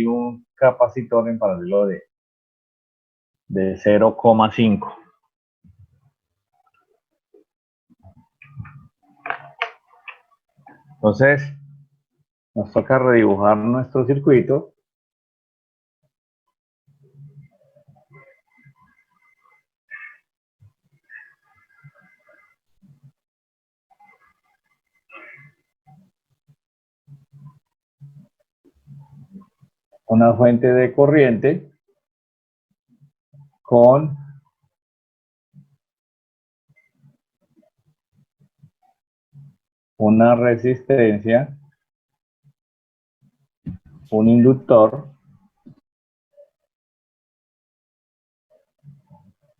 y un capacitor en paralelo de 0,5. Entonces, nos toca redibujar nuestro circuito. Una fuente de corriente con una resistencia, un inductor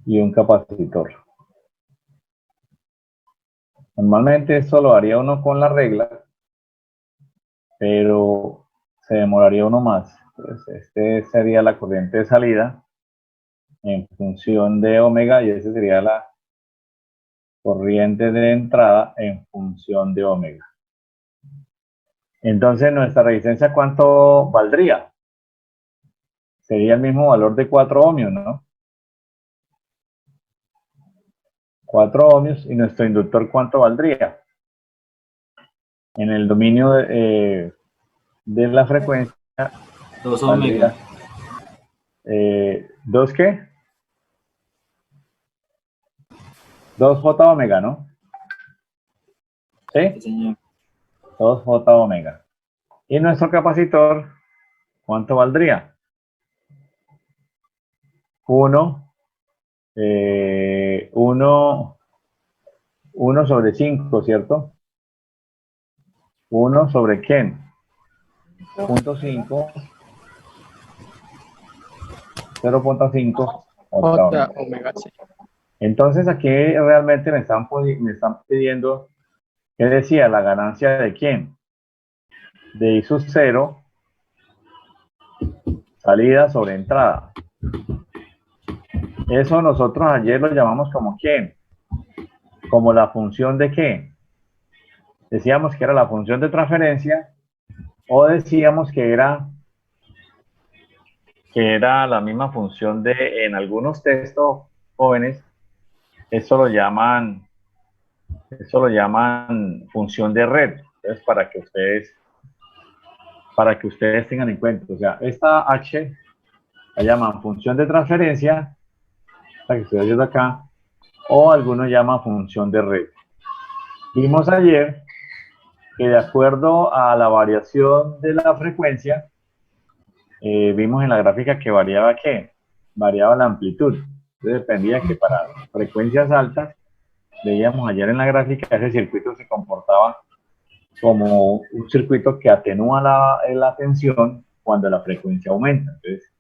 y un capacitor. Normalmente esto lo haría uno con la regla, pero se demoraría uno más. Entonces, este sería la corriente de salida en función de omega y ese sería la corriente de entrada en función de omega. Entonces, nuestra resistencia, ¿cuánto valdría? Sería el mismo valor de 4 ohmios, ¿no? 4 ohmios. ¿Y nuestro inductor cuánto valdría? En el dominio de la frecuencia 2 omega. ¿2 qué? 2J omega, ¿no? ¿Sí? Sí, señor. 2J omega. ¿Y nuestro capacitor cuánto valdría? 1 sobre 5, ¿cierto? 1 sobre ¿quién? 0.5, 0.5 J omega, sí. Entonces aquí realmente me están pidiendo, ¿qué decía? La ganancia de quién? De I sub 0, salida sobre entrada. Eso nosotros ayer lo llamamos como quién? Como la función de qué? Decíamos que era la función de transferencia o decíamos que era la misma función de, en algunos textos jóvenes, eso lo llaman función de red. Entonces, para que ustedes tengan en cuenta, o sea, esta H la llaman función de transferencia, la que estoy haciendo acá, o algunos llaman función de red. Vimos ayer que de acuerdo a la variación de la frecuencia, vimos en la gráfica que variaba ¿qué? Variaba la amplitud. Entonces dependía que para frecuencias altas, veíamos ayer en la gráfica, ese circuito se comportaba como un circuito que atenúa la tensión cuando la frecuencia aumenta. Entonces,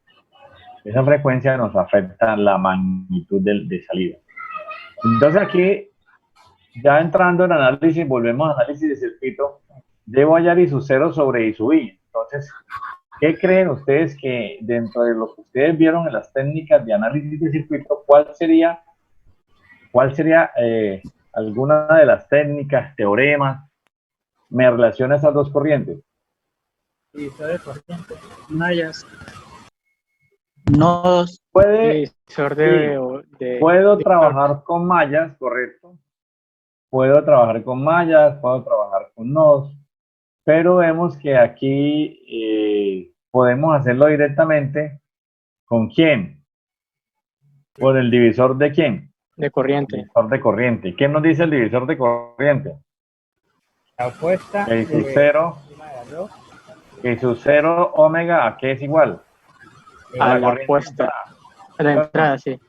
esa frecuencia nos afecta la magnitud de salida. Entonces aquí, ya entrando en análisis, volvemos a análisis de circuito, debo hallar I sub 0 sobre I sub I. Entonces, ¿qué creen ustedes que dentro de lo que ustedes vieron en las técnicas de análisis de circuito, cuál sería alguna de las técnicas, teoremas, me relaciona esas dos corrientes? Divisor de corriente, mallas, nodos, divisor Puedo trabajar con mallas, correcto. Puedo trabajar con mallas, puedo trabajar con nodos, pero vemos que aquí podemos hacerlo directamente. ¿Con quién? ¿Con el divisor de quién? de corriente. Divisor de corriente. ¿Qué nos dice el divisor de corriente? La opuesta Que I sub 0, que I sub 0 omega, ¿a qué es igual? A la opuesta. A la entrada, sí.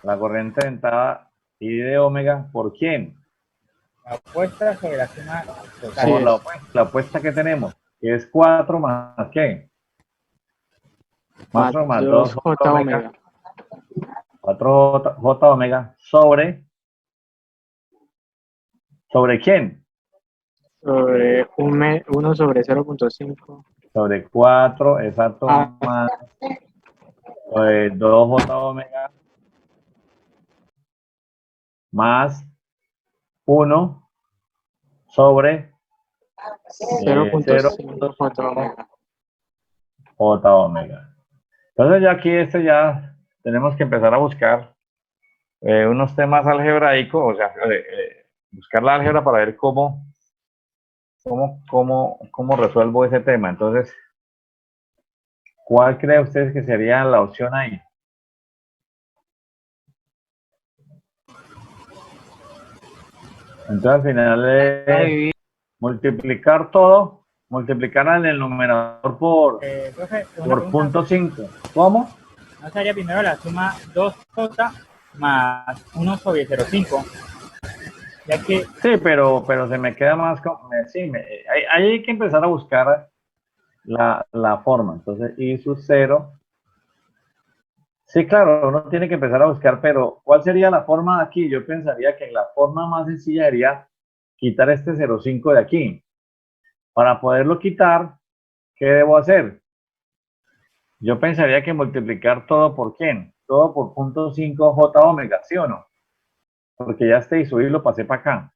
La corriente de entrada I de omega, ¿por quién? La opuesta sobre la suma total. Por la opuesta que tenemos, que es 4 más ¿qué? 4 más 2 J omega. 4 J omega sobre ¿quién? Sobre 1 sobre 0.5. Sobre 4, exacto, más 2 J omega más 1 sobre 0.5 J omega. J omega. Entonces ya aquí ya tenemos que empezar a buscar unos temas algebraicos, o sea, buscar la álgebra para ver cómo resuelvo ese tema. Entonces, ¿cuál cree usted que sería la opción ahí? Entonces al final es multiplicar todo, multiplicar en el numerador Profe, una por pregunta. punto 5. ¿Cómo? ¿No sería primero la suma 2J más 1 sobre 0,5? Ya que, Sí, pero se me queda más... Sí, ahí hay que empezar a buscar la forma. Entonces, i sub 0. Sí, claro, uno tiene que empezar a buscar, pero ¿cuál sería la forma de aquí? Yo pensaría que la forma más sencilla sería quitar este 0,5 de aquí. Para poderlo quitar, ¿qué debo hacer? Yo pensaría que multiplicar todo por quién, todo por punto 5 j omega, ¿sí o no? Porque ya este y subir lo pasé para acá.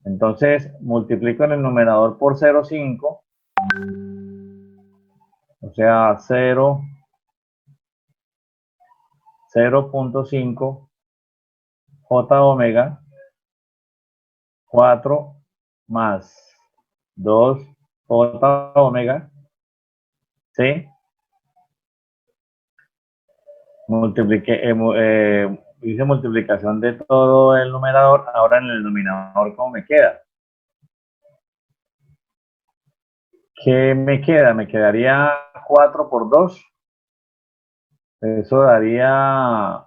Entonces multiplico en el numerador por 0,5, o sea 0.5 j omega, 4 más 2 j omega, ¿sí? Hice multiplicación de todo el numerador, ahora en el denominador, ¿cómo me queda? ¿Qué me queda? Me quedaría 4 por 2. Eso daría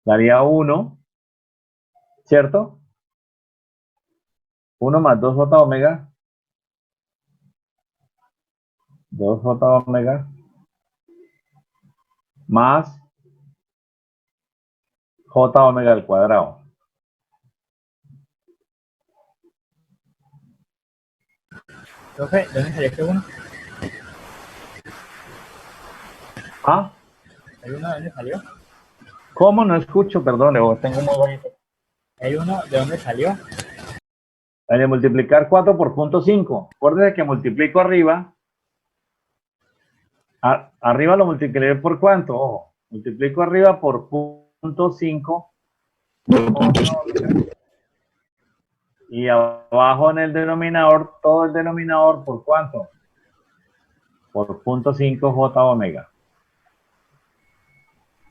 1, ¿cierto? 1 más 2 j omega, 2 j omega, más j omega al cuadrado. profe, ¿de dónde salió este 1? ¿Ah? ¿El 1 de dónde salió? ¿Cómo? No escucho, perdón, tengo muy bonito. ¿El 1 de dónde salió? Al multiplicar 4 por punto 5. Acuérdense que multiplico arriba. Arriba lo multipliqué por cuánto. Ojo, multiplico arriba por punto 5. Y abajo en el denominador, todo el denominador, ¿por cuánto? Por punto 5 j omega.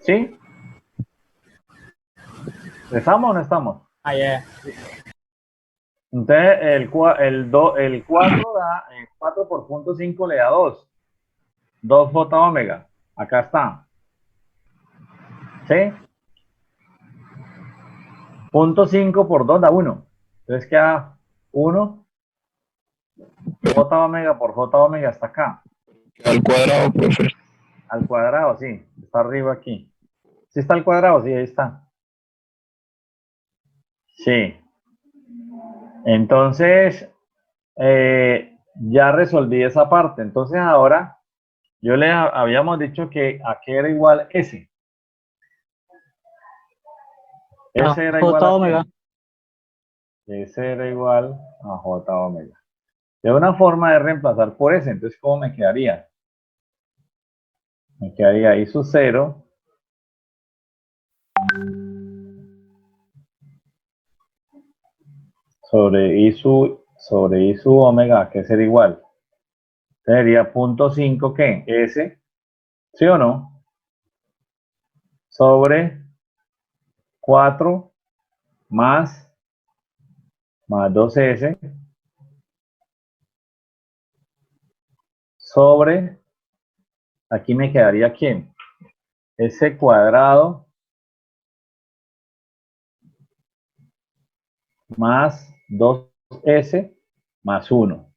¿Sí? ¿Estamos o no estamos? Ah, ya. Entonces, el 4 da, 4 por punto 5 le da 2. 2 j omega. Acá está. ¿Sí? Punto 5 por 2 da 1. Entonces queda 1. J omega por j omega está acá. Al cuadrado, profe. Al cuadrado, sí. Está arriba aquí. ¿Sí está al cuadrado? Sí, ahí está. Sí. Entonces, ya resolví esa parte. Entonces ahora, yo le habíamos dicho que a qué era igual S. S era igual J a omega. qué. S era igual a J omega. De una forma de reemplazar por S. Entonces, ¿cómo me quedaría? Me quedaría ahí su 0 sobre I sub omega, que sería igual. Sería punto 5, ¿qué? S, ¿sí o no? Sobre 4 más 2S sobre, aquí me quedaría ¿quién? S cuadrado más 2S más 1.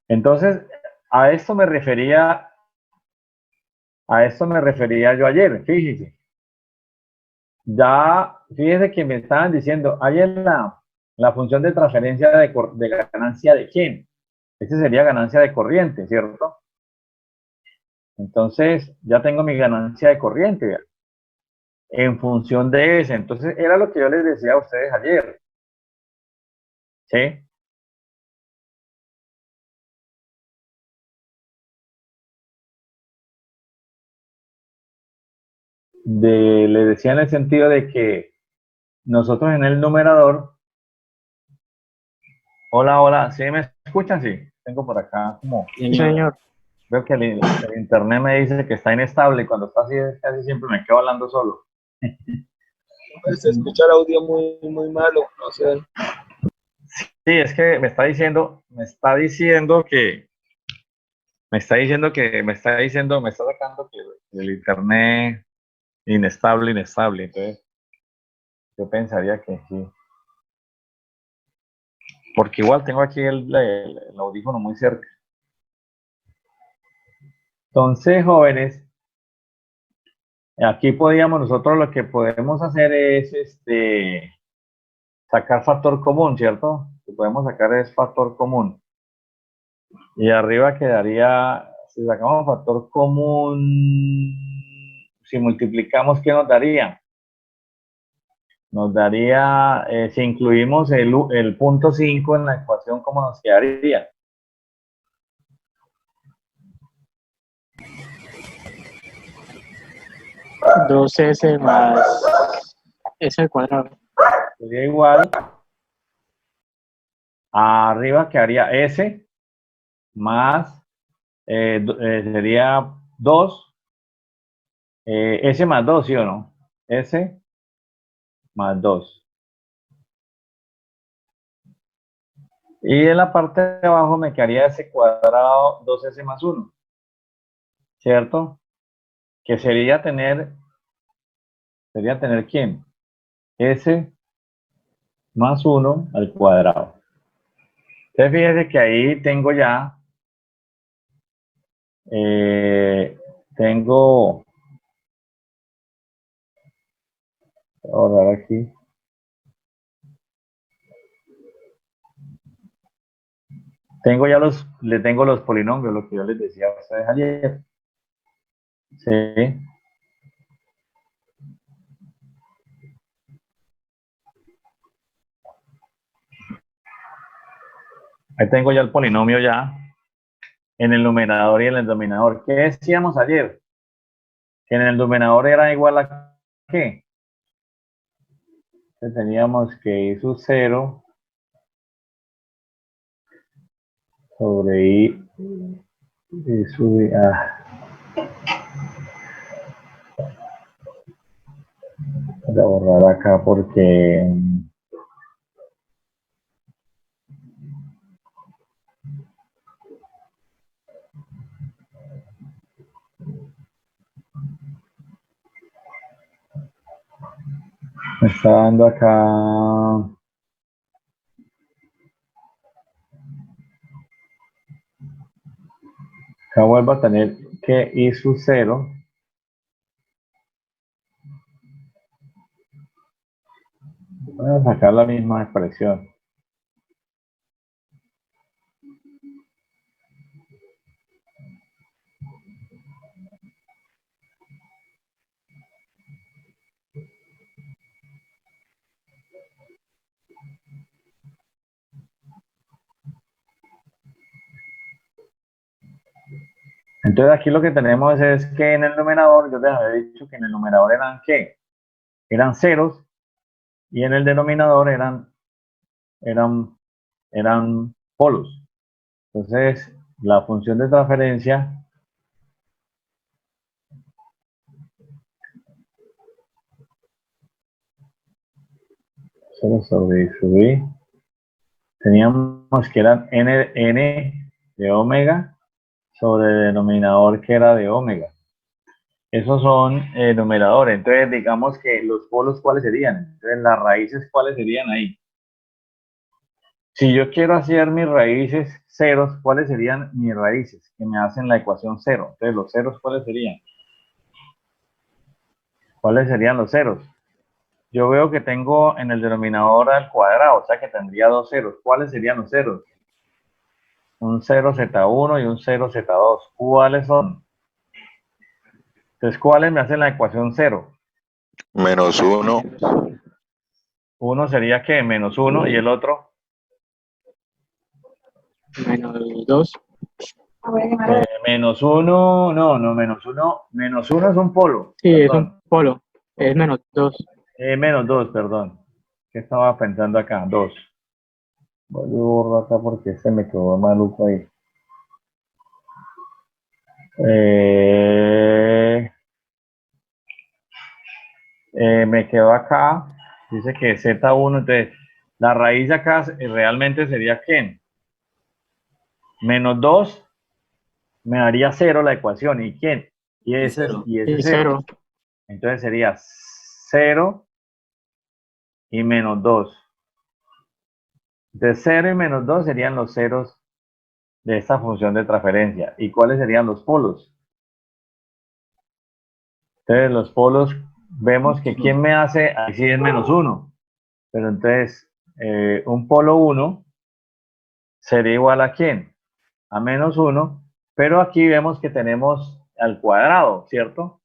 Entonces, a esto me refería yo ayer, fíjese. Ya, fíjese que me estaban diciendo, ayer la función de transferencia de ganancia de quién. Ese sería ganancia de corriente, ¿cierto? Entonces, ya tengo mi ganancia de corriente, ¿verdad? En función de ese. Entonces, era lo que yo les decía a ustedes ayer. ¿Sí? le decía en el sentido de que nosotros en el numerador, hola, hola, ¿sí me escuchan? Sí, tengo por acá como, Sí, señor. veo que el internet me dice que está inestable y cuando está así casi siempre me quedo hablando solo. Se escucha el audio muy malo, no sé. Sí, es que me está diciendo que me está sacando que el internet inestable. Entonces, yo pensaría que sí. Porque igual tengo aquí el audífono muy cerca. Entonces, jóvenes, aquí nosotros lo que podemos hacer es sacar factor común, ¿cierto? Lo que podemos sacar es factor común. Y arriba quedaría, si sacamos factor común, si multiplicamos, ¿qué nos daría? Nos daría, si incluimos el punto 5 en la ecuación, ¿cómo nos quedaría? Dos S más S al cuadrado. Sería igual, arriba quedaría S más, sería 2, S más 2, ¿sí o no? S más 2. Y en la parte de abajo me quedaría S cuadrado 2S más 1, ¿cierto? Que sería tener ¿quién? S más 1 al cuadrado. Entonces fíjense que ahí tengo ya, tengo, voy a borrar aquí. Le tengo los polinomios, lo que yo les decía a ustedes ayer. Sí. Ahí tengo ya el polinomio ya en el numerador y en el denominador. ¿Qué decíamos ayer? Que en el numerador era igual a ¿qué? Entonces teníamos que I sub 0 sobre I sub I. Voy a borrar acá porque me está dando acá. Acá vuelvo a tener que I sub 0. Voy a sacar la misma expresión. Entonces aquí lo que tenemos es que en el numerador, yo les había dicho que en el numerador eran ¿qué? Eran ceros y en el denominador eran polos. Entonces la función de transferencia solo sobre subir, teníamos que eran n de omega sobre el denominador que era de omega. Esos son numeradores. Entonces, digamos que los polos, ¿cuáles serían? Entonces, las raíces, ¿cuáles serían ahí? Si yo quiero hacer mis raíces ceros, ¿cuáles serían mis raíces? Que me hacen la ecuación cero. Entonces, los ceros, ¿cuáles serían? ¿Cuáles serían los ceros? Yo veo que tengo en el denominador al cuadrado, o sea que tendría dos ceros. ¿Cuáles serían los ceros? Un 0z1 y un 0z2. ¿Cuáles son? Entonces, ¿cuáles me hacen la ecuación cero? -1. Uno sería que menos 1 y el otro -2. Menos uno, no, menos uno es un polo, Sí, es perdón. un polo. Es -2. Menos dos, perdón. ¿Qué estaba pensando acá? Dos. Voy a borro acá porque se me quedó maluco ahí. Me quedó acá. Dice que Z1, entonces la raíz de acá realmente sería ¿qué? Menos 2 me daría 0 la ecuación. ¿Y quién? Y Y ese, cero. y ese Y 0. 0. Entonces sería 0 y menos 2. De 0 y menos 2 serían los ceros de esta función de transferencia. ¿Y cuáles serían los polos? Entonces los polos, vemos que ¿quién me hace? Ahí sí es menos 1. Pero entonces, un polo 1 sería igual ¿a quién? A menos 1. Pero aquí vemos que tenemos al cuadrado, ¿cierto?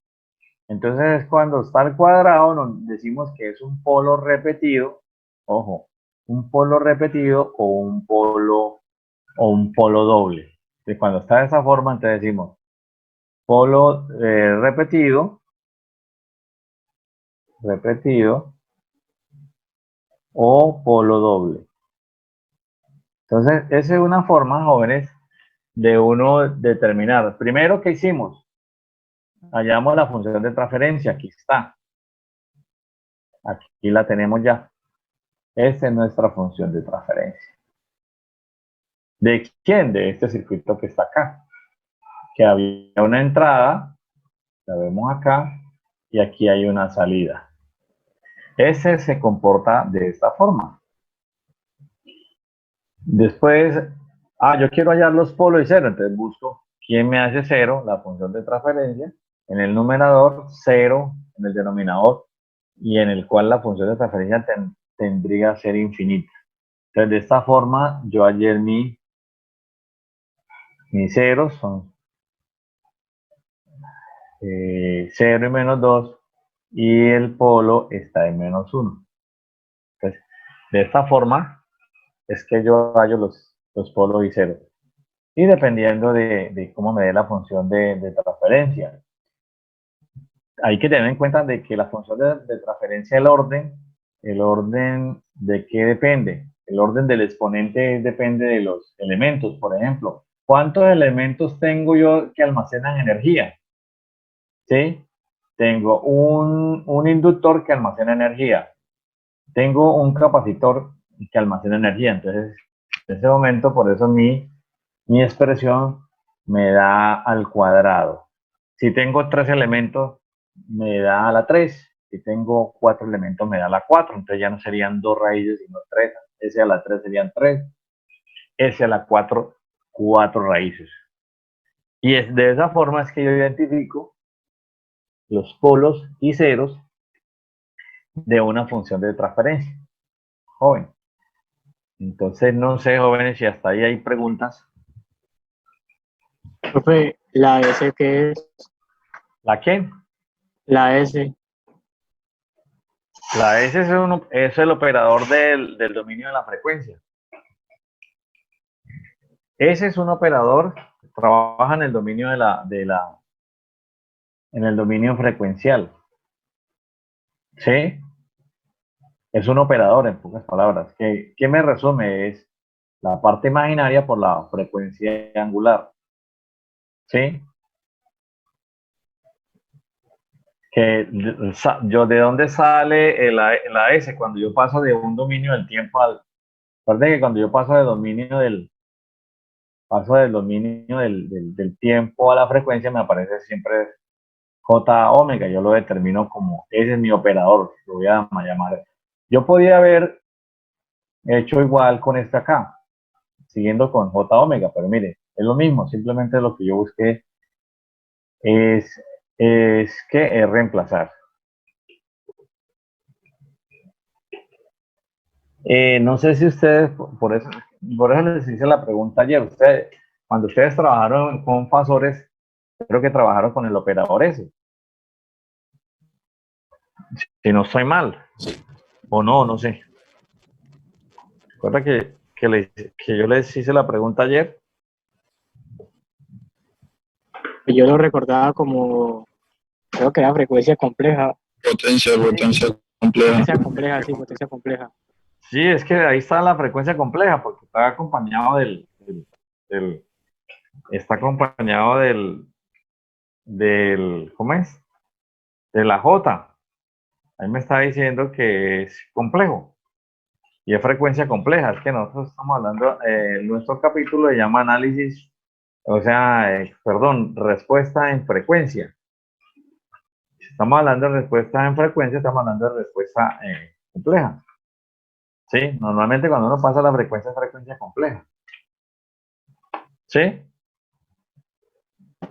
Entonces, cuando está al cuadrado, nos decimos que es un polo repetido. Ojo, un polo repetido o un polo doble. Y cuando está de esa forma, entonces decimos polo repetido o polo doble. Entonces, esa es una forma, jóvenes, de uno determinar. Primero, ¿qué hicimos? Hallamos la función de transferencia. Aquí está. Aquí la tenemos ya. Esta es nuestra función de transferencia. ¿De quién? De este circuito que está acá. Que había una entrada, la vemos acá, y aquí hay una salida. Ese se comporta de esta forma. Después, yo quiero hallar los polos y cero, entonces busco quién me hace cero, la función de transferencia, en el numerador, cero en el denominador, y en el cual la función de transferencia tendría que ser infinita. Entonces, de esta forma, yo hallé mis ceros, son 0 y menos 2, y el polo está en menos 1. Entonces, de esta forma es que yo hallo los polos y ceros. Y dependiendo de cómo me dé la función de transferencia. Hay que tener en cuenta de que la función de transferencia, el orden de qué depende. El orden del exponente depende de los elementos, por ejemplo. ¿Cuántos elementos tengo yo que almacenan energía? ¿Sí? Tengo un inductor que almacena energía. Tengo un capacitor que almacena energía. Entonces, en ese momento, por eso mi expresión me da al cuadrado. Si tengo 3 elementos, me da a la 3. Si tengo 4 elementos, me da a la 4. Entonces ya no serían 2 raíces, sino 3. S a la 3 serían 3. S a la 4, 4 raíces. Y es de esa forma es que yo identifico los polos y ceros de una función de transferencia. Joven. Entonces, no sé, jóvenes, si hasta ahí hay preguntas. Profe, ¿la S qué es? ¿La qué? La S. La S es el operador del dominio de la frecuencia. Ese es un operador que trabaja en el dominio en el dominio frecuencial. ¿Sí? Es un operador, en pocas palabras. ¿Qué me resume? Es la parte imaginaria por la frecuencia angular. ¿Sí? ¿De dónde sale la S? Cuando yo paso de un dominio del tiempo al... Recuerden que cuando yo paso del dominio del tiempo a la frecuencia, me aparece siempre J omega. Yo lo determino como, ese es mi operador, lo voy a llamar. Yo podía haber hecho igual con este acá, siguiendo con J omega, pero mire, es lo mismo, simplemente lo que yo busqué es, es reemplazar. No sé si ustedes, por eso les hice la pregunta ayer, cuando ustedes trabajaron con fasores, creo que trabajaron con el operador S, si no estoy mal, o no sé. Recuerda que yo les hice la pregunta ayer. Yo lo recordaba como, creo que era frecuencia compleja. Potencia compleja. Potencia compleja, sí, potencia compleja. Sí, es que ahí está la frecuencia compleja, porque está acompañado está acompañado ¿cómo es? De la J. Ahí me está diciendo que es complejo y es frecuencia compleja. Es que nosotros estamos hablando, nuestro capítulo se llama análisis, o sea, perdón, respuesta en frecuencia. Si estamos hablando de respuesta en frecuencia, estamos hablando de respuesta compleja. Sí, normalmente cuando uno pasa la frecuencia es frecuencia compleja. ¿Sí?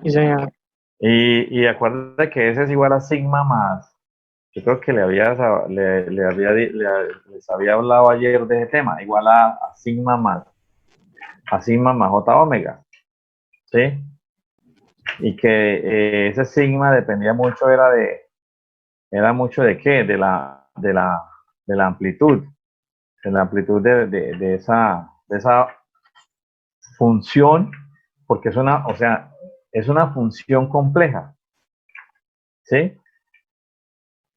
Sí, señor. Y acuérdate que ese es igual a sigma más. Yo creo que les había hablado ayer de ese tema, igual a sigma más j omega. ¿Sí? Y que ese sigma dependía mucho, era mucho de qué, de la amplitud, de esa función, porque es una, o sea, es una función compleja, ¿sí?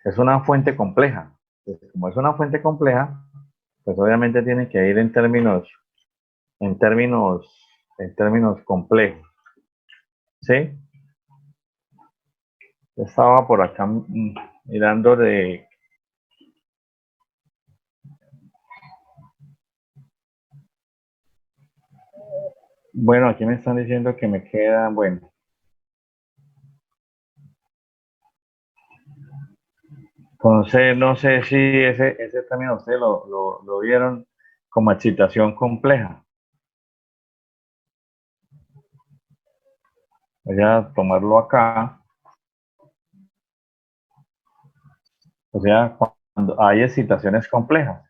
Es una fuente compleja. Entonces, como es una fuente compleja, pues obviamente tiene que ir en términos, en términos complejos, ¿sí? Estaba por acá mirando de, bueno, aquí me están diciendo que me quedan, bueno, entonces no sé si ese término ustedes lo vieron como excitación compleja. Voy a tomarlo acá. O sea, cuando hay excitaciones complejas.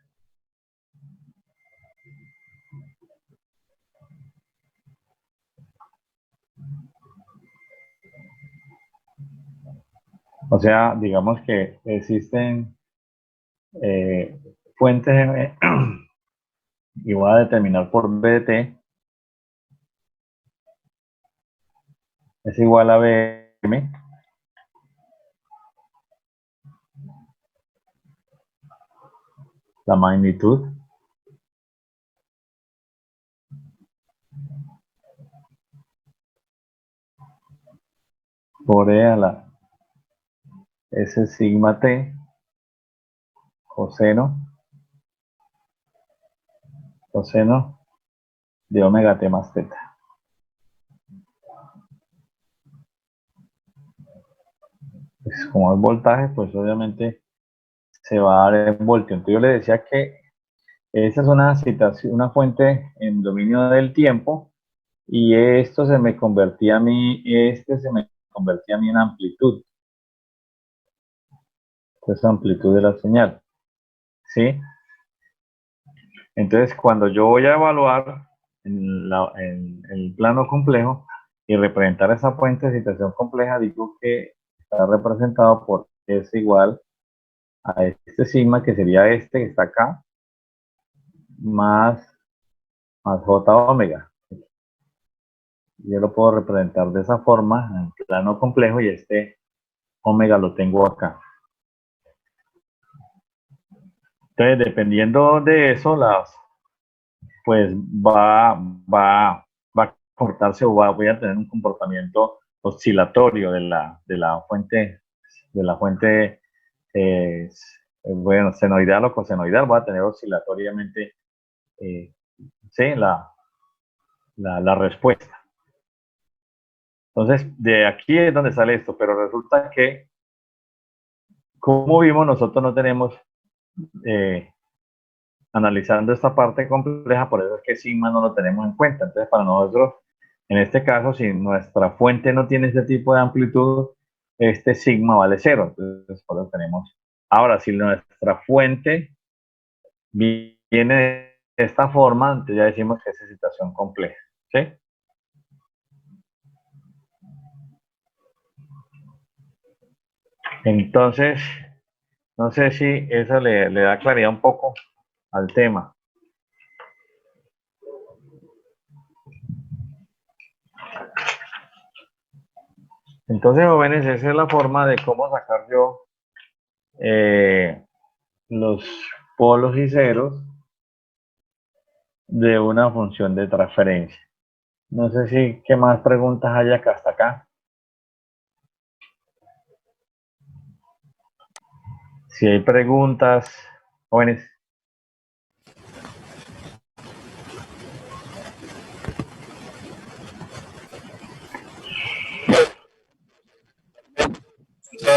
O sea, digamos que existen fuentes y voy a determinar por BT es igual a BM la magnitud por E a la S sigma T coseno de omega T más teta. Pues como es voltaje, pues obviamente se va a dar en voltio. Entonces yo le decía que esa es una citación, una fuente en dominio del tiempo y esto se me convertía a mí, este se me convertía a mí en amplitud. Esta es amplitud de la señal. ¿Sí? Entonces, cuando yo voy a evaluar en el plano complejo y representar esa fuente de excitación compleja, digo que está representado por S igual a este sigma, que sería este que está acá, más, más J omega. Yo lo puedo representar de esa forma en el plano complejo y este omega lo tengo acá. Entonces, dependiendo de eso, pues va a comportarse o voy a tener un comportamiento oscilatorio de la fuente bueno, senoidal o cosenoidal, voy a tener oscilatoriamente sí, la respuesta. Entonces, de aquí es donde sale esto, pero resulta que, como vimos, nosotros no tenemos, analizando esta parte compleja, por eso es que sigma no lo tenemos en cuenta. Entonces, para nosotros, en este caso, si nuestra fuente no tiene ese tipo de amplitud, este sigma vale cero. Entonces, por eso tenemos. Ahora, si nuestra fuente viene de esta forma, entonces ya decimos que es excitación compleja. ¿Sí? Entonces, no sé si eso le da claridad un poco al tema. Entonces, jóvenes, esa es la forma de cómo sacar yo los polos y ceros de una función de transferencia. No sé si qué más preguntas hay acá hasta acá. Si hay preguntas, jóvenes.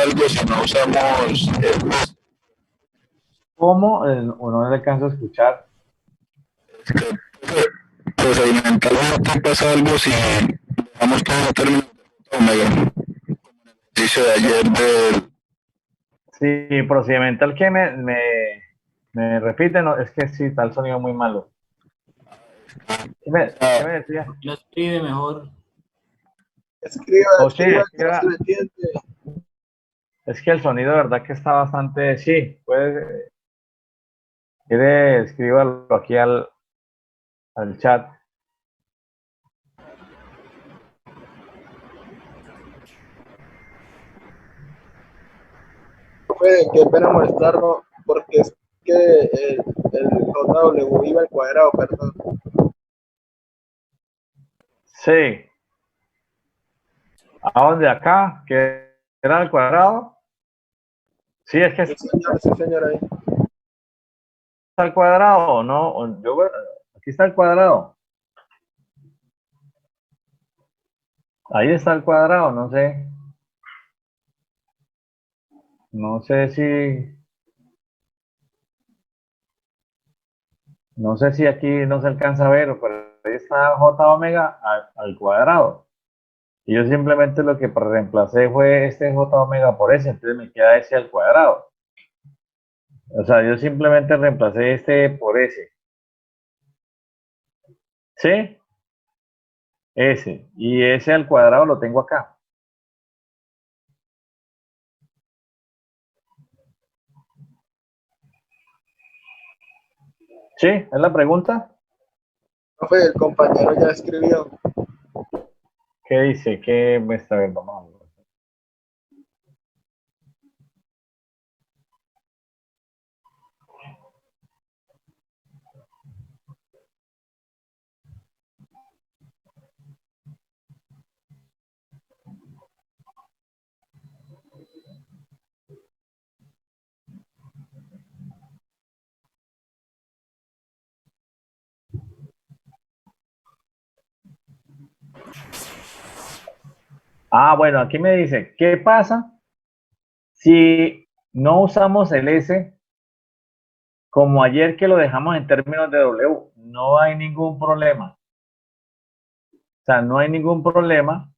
Algo si no usamos ¿Cómo? No le alcanzo a escuchar. procedimentalmente pasa algo si dejamos todo término de omega. Dice de ayer del Sí, procedimental que me repite, no, es que sí, está el sonido muy malo. ¿Qué me decía? Lo escribe mejor. Escriba, Oh, sí, escriba, que no se le entiende. es que el sonido de verdad que está bastante, sí, puede, quiere, escríbalo aquí al chat. Profe, qué pena molestarlo, porque es que el JW iba al cuadrado, perdón. Sí, ¿a dónde? Acá, que era al cuadrado. Sí, es que Sí, está señor, ahí. al cuadrado, ¿no? Aquí está el cuadrado. Ahí está el cuadrado, no sé. No sé si, no sé si aquí no se alcanza a ver, pero ahí está J omega al cuadrado. Y yo simplemente lo que reemplacé fue este J omega por ese, entonces me queda ese al cuadrado. O sea, yo simplemente reemplacé este por ese. ¿Sí? Ese. Y ese al cuadrado lo tengo acá. ¿Sí? ¿Es la pregunta? Profe, el compañero ya escribió. ¿Qué dice? ¿Qué me está viendo? Vamos a ver. Ah, bueno, aquí me dice, ¿qué pasa si no usamos el S como ayer que lo dejamos en términos de W? No hay ningún problema. O sea, no hay ningún problema.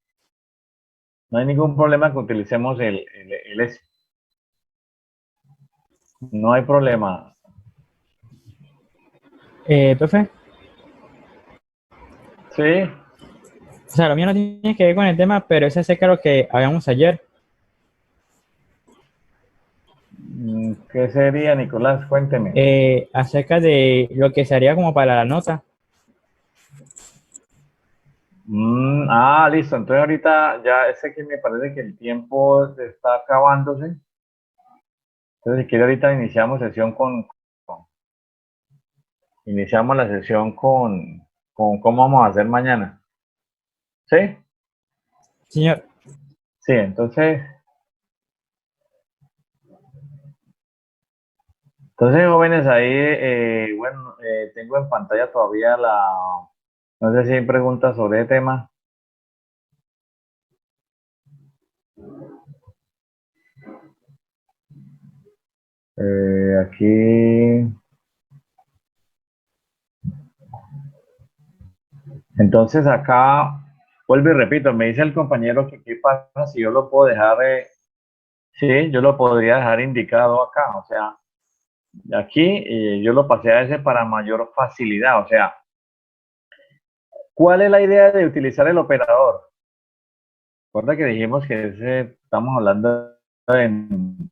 No hay ningún problema que utilicemos el S. No hay problema. Profe, Sí. o sea, lo mío no tiene que ver con el tema, pero es acerca de lo que habíamos ayer. ¿Qué sería, Nicolás? Cuénteme. Acerca de lo que se haría como para la nota. Listo. Entonces ahorita ya sé que me parece que el tiempo está acabándose. Entonces si quiere ahorita iniciamos sesión iniciamos la sesión con cómo vamos a hacer mañana. ¿Sí? Señor, Sí, entonces jóvenes ahí, bueno, tengo en pantalla todavía no sé si hay preguntas sobre el tema. Aquí, entonces acá, vuelvo y repito, me dice el compañero que qué pasa si yo lo puedo dejar, sí, yo lo podría dejar indicado acá, o sea, aquí yo lo pasé a ese para mayor facilidad, o sea, ¿cuál es la idea de utilizar el operador? Recuerda que dijimos que estamos hablando en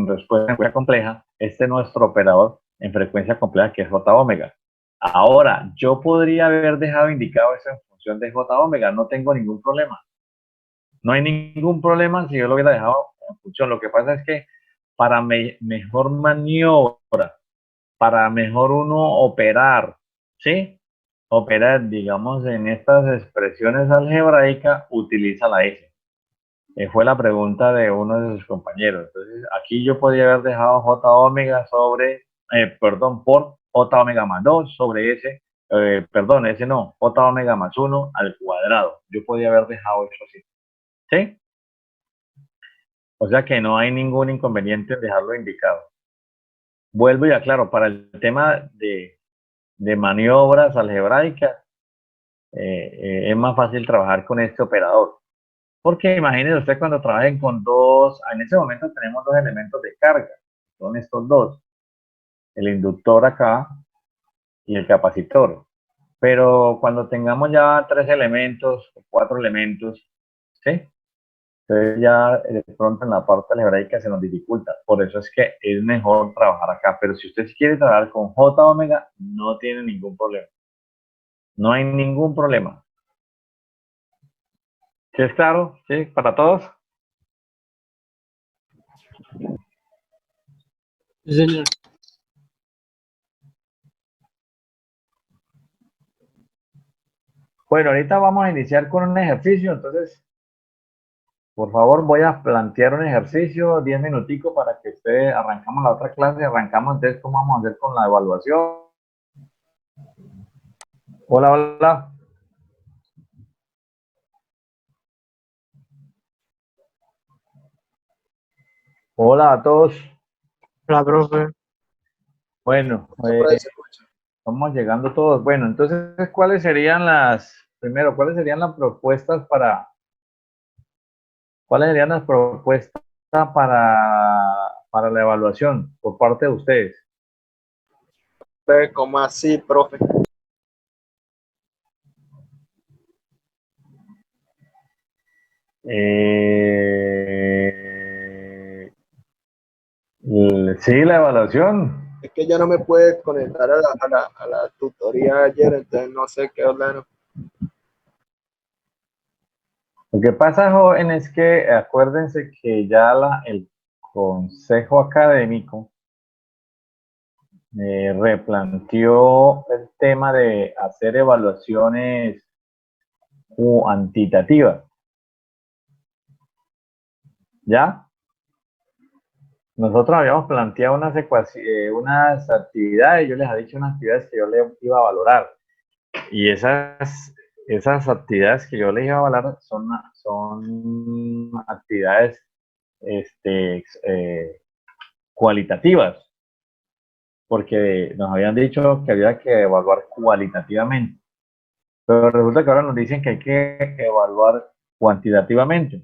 respuesta compleja, este es nuestro operador en frecuencia compleja que es J omega. Ahora, yo podría haber dejado indicado eso en función de J omega, no tengo ningún problema. No hay ningún problema si yo lo hubiera dejado en función. Lo que pasa es que para mejor maniobra, para mejor uno operar, ¿sí? Operar, digamos, en estas expresiones algebraicas, utiliza la S. Fue la pregunta de uno de sus compañeros. Entonces, aquí yo podría haber dejado J omega sobre, perdón, por J omega más 2 sobre S, perdón, S no, J omega más 1 al cuadrado. Yo podría haber dejado eso así. ¿Sí? O sea que no hay ningún inconveniente en dejarlo indicado. Vuelvo y aclaro, para el tema de maniobras algebraicas, es más fácil trabajar con este operador. Porque imagínense usted cuando trabajen con dos, en ese momento tenemos dos elementos de carga, son estos dos, el inductor acá y el capacitor. Pero cuando tengamos ya tres elementos, cuatro elementos, ¿sí? Entonces ya de pronto en la parte algebraica se nos dificulta. Por eso es que es mejor trabajar acá. Pero si usted quiere trabajar con J omega, no tiene ningún problema. No hay ningún problema. ¿Sí es claro? ¿Sí? ¿Para todos? Sí, señor. Bueno, ahorita vamos a iniciar con un ejercicio. Entonces, por favor, voy a plantear un ejercicio, 10 minuticos para que usted arrancamos la otra clase. Arrancamos entonces cómo vamos a hacer con la evaluación. Hola, hola. Hola a todos. Hola, profe. Bueno, Por ahí se escucha. vamos llegando todos. Bueno, entonces, ¿cuáles serían cuáles serían las propuestas cuáles serían las propuestas para la evaluación por parte de ustedes? ¿Cómo así, profe? Sí, la evaluación. Es que ya no me puede conectar a la tutoría ayer, entonces no sé qué hablar. Lo que pasa, joven, es que acuérdense que ya el consejo académico replanteó el tema de hacer evaluaciones cuantitativas. ¿Ya? Nosotros habíamos planteado unas actividades, yo les había dicho unas actividades que yo les iba a valorar. Y esas actividades que yo les iba a valorar son actividades cualitativas, porque nos habían dicho que había que evaluar cualitativamente. Pero resulta que ahora nos dicen que hay que evaluar cuantitativamente.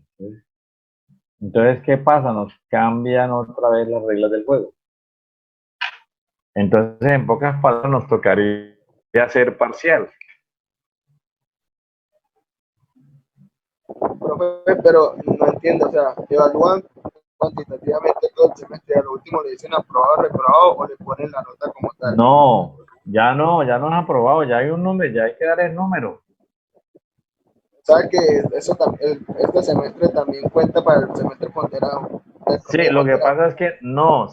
Entonces, ¿qué pasa? Nos cambian otra vez las reglas del juego. Entonces, en pocas palabras, nos tocaría hacer parcial. Profe, pero no entiendo, o sea, evalúan cuantitativamente todo el semestre y a lo último le dicen aprobado, reprobado o le ponen la nota como tal. No, ya no es aprobado, ya hay un número, ya hay que dar el número. O sea que eso este semestre también cuenta para el semestre ponderado. El Sí, promedio lo que ponderado. pasa es que no,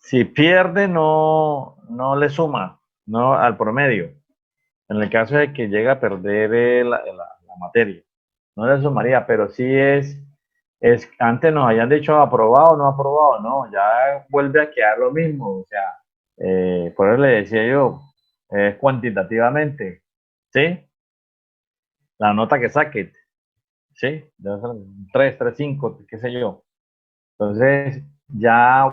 si pierde, no le suma, no al promedio. En el caso de que llegue a perder la materia, no le sumaría, pero sí antes nos habían dicho aprobado, no aprobado, no, ya vuelve a quedar lo mismo, o sea, por eso le decía yo, es cuantitativamente, ¿sí? La nota que saque, ¿sí? 3, 3, 5, qué sé yo. Entonces, ya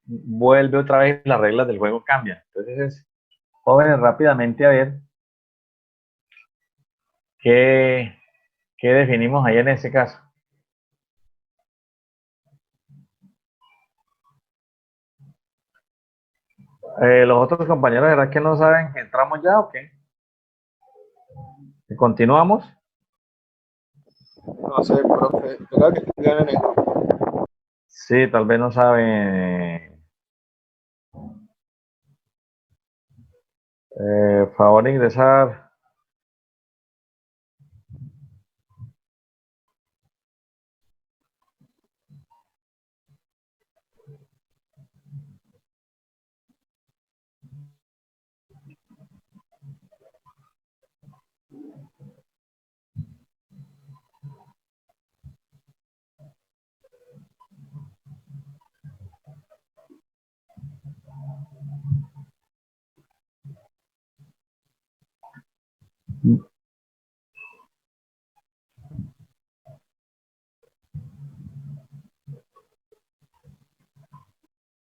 vuelve otra vez, las reglas del juego cambian. Entonces, jóvenes, rápidamente a ver qué, qué definimos ahí en ese caso. Los otros compañeros, ¿verdad que no saben que entramos ya o qué? ¿Continuamos? No sé, profe, creo que escriban en el grupo. Sí, tal vez no saben. Favor de ingresar.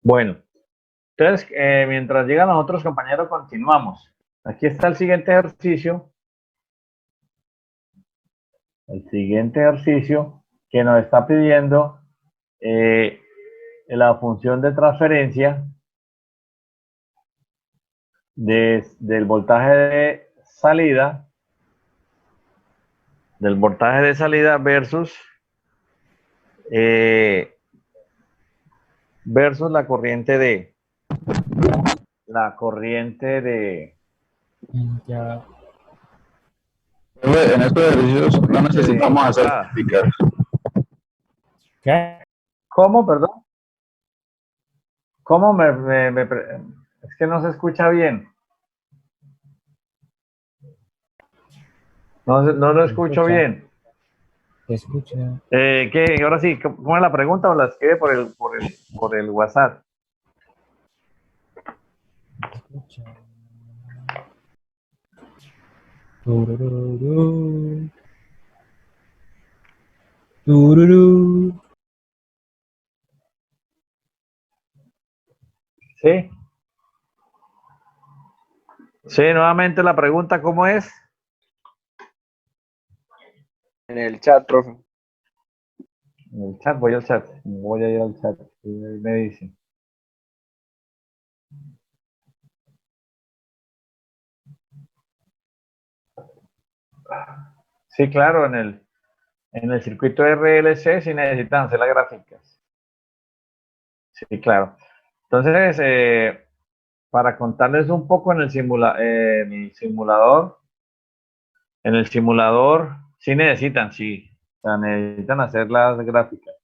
Bueno, entonces, mientras llegan los otros compañeros, continuamos. Aquí está el siguiente ejercicio. El siguiente ejercicio que nos está pidiendo la función de transferencia del voltaje de salida, versus la corriente de Ya. En estos ejercicios no necesitamos hacer gráficas. ¿Qué? ¿Cómo, perdón? ¿Cómo es que no se escucha bien? No lo escucho bien. ¿Se escucha? ¿Qué? Ahora sí, ¿cómo es la pregunta o la escribe por el WhatsApp? ¿Se escucha? Tururú. Tururú. Sí. Sí, nuevamente la pregunta, ¿cómo es? En el chat, profe. En el chat, voy a ir al chat, me dicen. Sí, claro, en el circuito RLC sí necesitan hacer las gráficas. Sí, claro. Entonces, para contarles un poco en el simulador sí necesitan, sí, o sea, necesitan hacer las gráficas.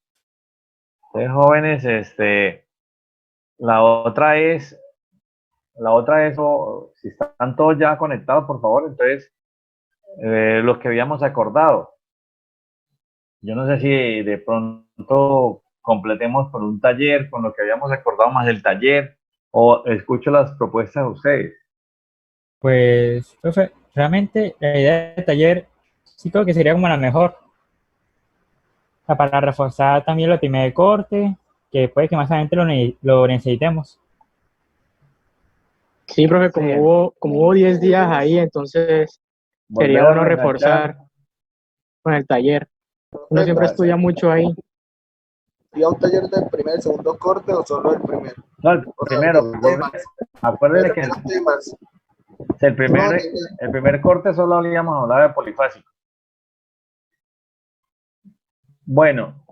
Ustedes jóvenes, la otra es, si están todos ya conectados, por favor, entonces, los que habíamos acordado. Yo no sé si de pronto completemos con un taller, con lo que habíamos acordado más el taller, o escucho las propuestas de ustedes. Pues, profe, realmente la idea del taller sí creo que sería como la mejor. O sea, para reforzar también el primer corte, que puede que más adelante lo necesitemos. Sí, profe, Sí, como hubo 10 días ahí, entonces sería volver a bueno reenganchar. reforzar con el taller. Uno Profe, siempre estudia mucho ahí. ¿y a un taller del primer, segundo corte o solo el primero? No, el O sea, primero, dos temas. acuérdate que Dos temas. el No, primer corte solo habíamos hablado de polifásico. Bueno,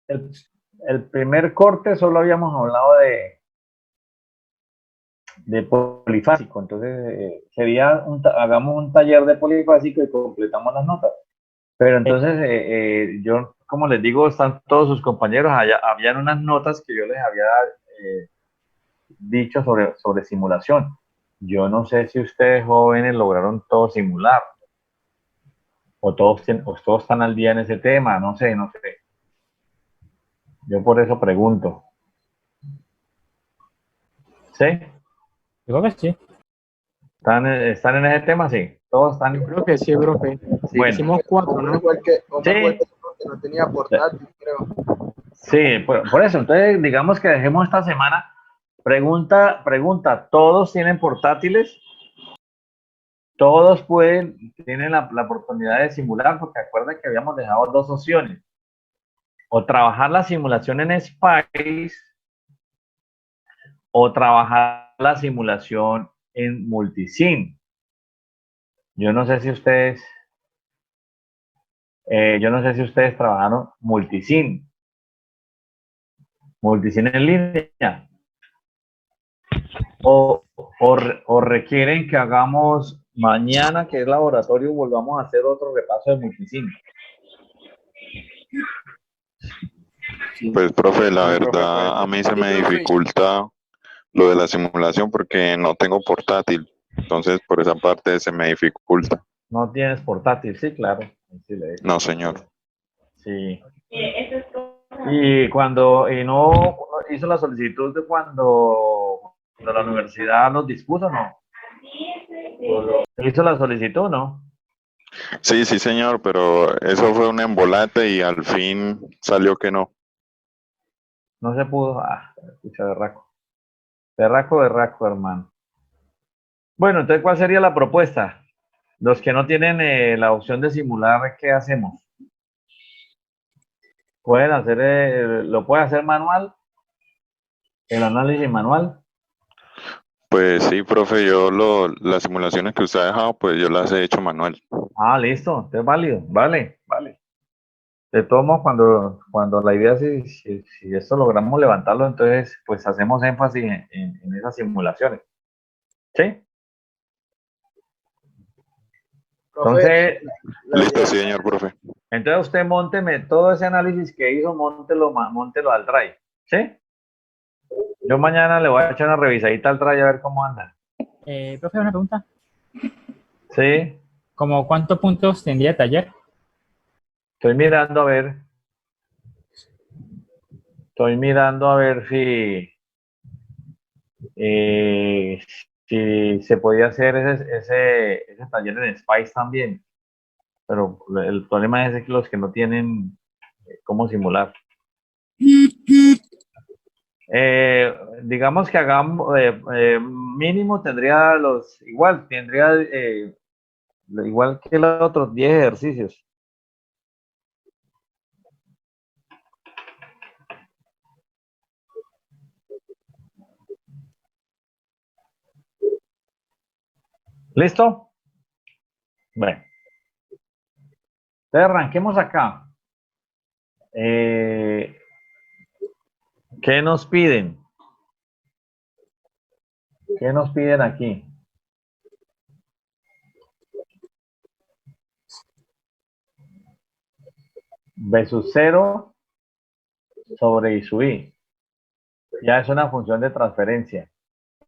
el primer corte solo habíamos hablado de polifásico, entonces hagamos un taller de polifásico y completamos las notas. Pero entonces, yo, como les digo, están todos sus compañeros, habían unas notas que yo les había dicho sobre simulación. Yo no sé si ustedes jóvenes lograron todo simular, o todos están al día en ese tema, no sé. Yo por eso pregunto. ¿Sí? Yo creo que sí. ¿Están en ese tema? Sí. Todos Yo están. creo que sí, profe. Bueno. Hicimos 4, Omar ¿no? fue el que Sí. no tenía portátil, creo. Sí, por eso. Entonces, digamos que dejemos esta semana. Pregunta, ¿todos tienen portátiles? Todos tienen la oportunidad de simular, porque acuerden que habíamos dejado dos opciones. O trabajar la simulación en Spice, o trabajar la simulación en Multisim. Yo no sé si ustedes trabajaron Multisim en línea, o requieren que hagamos mañana, que es laboratorio, volvamos a hacer otro repaso de Multisim. Pues, profe, la verdad, a mí se me dificulta lo de la simulación porque no tengo portátil. Entonces, por esa parte se me dificulta. No tienes portátil, sí, claro. Sí, No, señor. sí. Y no hizo la solicitud de cuando la universidad nos dispuso, ¿no? Hizo la solicitud, ¿no? Sí, sí, señor, pero eso fue un embolate y al fin salió que no. No se pudo. Ah, escucha, berraco. Berraco, berraco, hermano. Bueno, entonces, ¿cuál sería la propuesta? Los que no tienen la opción de simular, ¿qué hacemos? Pueden hacer, lo puede hacer manual, el análisis manual. Pues sí, profe, las simulaciones que usted ha dejado, pues yo las he hecho manual. Ah, listo, es válido, vale, vale. De todos modos, cuando la idea, si esto logramos levantarlo, entonces, pues hacemos énfasis en esas simulaciones. ¿Sí? Profe, Entonces, la Listo, idea sí, señor profe. entonces usted mónteme todo ese análisis que hizo, móntelo al Drive. ¿Sí? Yo mañana le voy a echar una revisadita al Drive a ver cómo anda. Profe, una pregunta. Sí, ¿Cómo cuántos puntos tendría el taller? estoy mirando a ver. Estoy mirando a ver eh, si se podía hacer ese taller en Spice también. Pero el problema es que los que no tienen cómo simular. Digamos que hagamos, mínimo tendría igual, tendría igual que los otros 10 ejercicios. ¿Listo? Bueno, entonces arranquemos acá. ¿Qué nos piden? ¿Qué nos piden aquí? B sub 0 sobre I sub I. Ya es una función de transferencia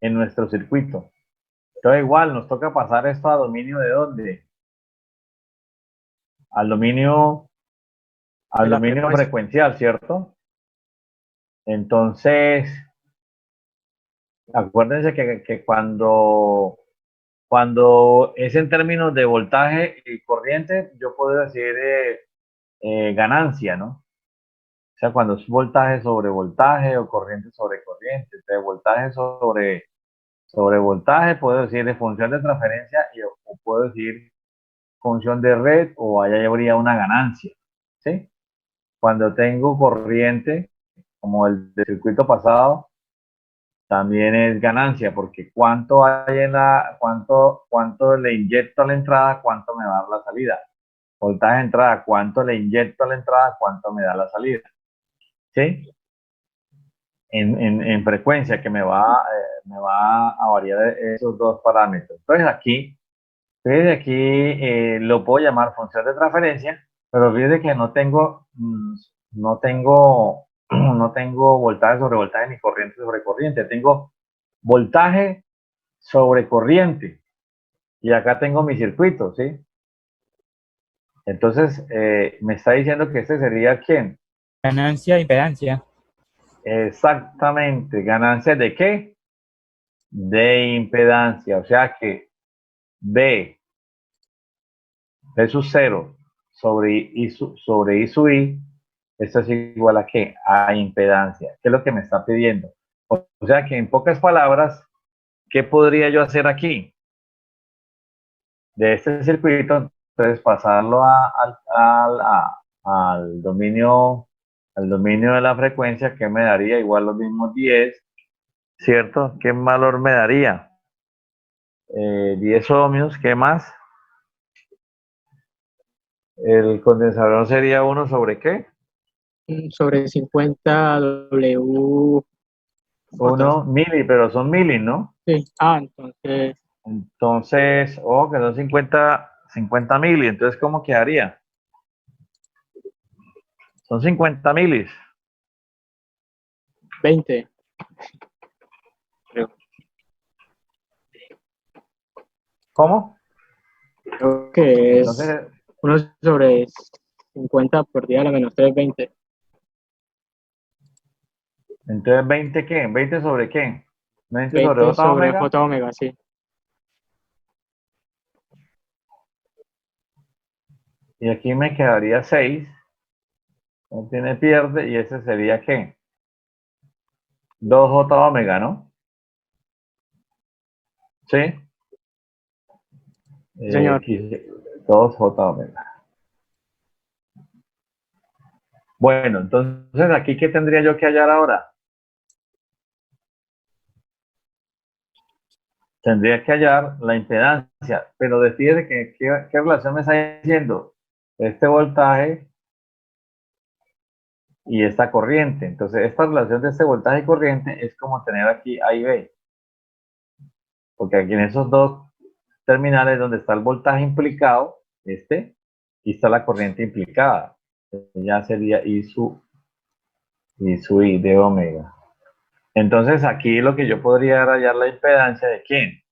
en nuestro circuito. Entonces igual nos toca pasar esto a dominio ¿de dónde? Al dominio, De la frecuencia. frecuencial, ¿cierto? Entonces, acuérdense que cuando es en términos de voltaje y corriente, yo puedo decir ganancia, ¿no? O sea, cuando es voltaje sobre voltaje o corriente sobre corriente, de voltaje sobre voltaje, puedo decir de función de transferencia o puedo decir función de red o allá habría una ganancia, ¿sí? Cuando tengo corriente, como el del circuito pasado, también es ganancia, porque cuánto hay cuánto le inyecto a la entrada, cuánto me va a dar la salida. Voltaje de entrada, cuánto le inyecto a la entrada, cuánto me da la salida. ¿Sí? En frecuencia, que me va a variar esos dos parámetros. Entonces aquí lo puedo llamar función de transferencia, pero fíjese que no tengo, no tengo voltaje sobre voltaje ni corriente sobre corriente. Tengo voltaje sobre corriente. Y acá tengo mi circuito, ¿sí? Entonces, me está diciendo que este sería ¿quién? Ganancia, impedancia. Exactamente. ¿Ganancia de qué? De impedancia. O sea que B sub 0 sobre I sub I, esto es igual a qué? A impedancia. ¿Qué es lo que me está pidiendo? O sea que en pocas palabras, ¿qué podría yo hacer aquí? De este circuito, entonces pasarlo al dominio de la frecuencia, que me daría igual los mismos 10, ¿cierto? ¿Qué valor me daría? 10 ohmios, ¿qué más? El condensador sería 1 sobre qué? Sobre 50 W. 1 mili, pero son mili, ¿no? Sí. Entonces, Entonces, que son 50 mili, entonces ¿cómo quedaría? Son 50 milis. 20, creo. ¿Cómo? Creo que es Entonces, 1 sobre 50 por 10 a la menos 3, 20. entonces ¿20 qué? ¿20 sobre qué? ¿20 sobre 20 j sobre omega? J omega, sí. Y aquí me quedaría 6. No tiene pierde. ¿Y ese sería qué? 2J omega, ¿no? ¿Sí? Señor. 2J omega. Bueno, entonces aquí, ¿qué tendría yo que hallar ahora? Tendría que hallar la impedancia, pero decide que qué relación me está diciendo este voltaje y esta corriente. Entonces, esta relación de este voltaje y corriente es como tener aquí A y B. Porque aquí en esos dos terminales donde está el voltaje implicado, y está la corriente implicada. Ya sería I de omega. Entonces, aquí lo que yo podría era hallar la impedancia de quién?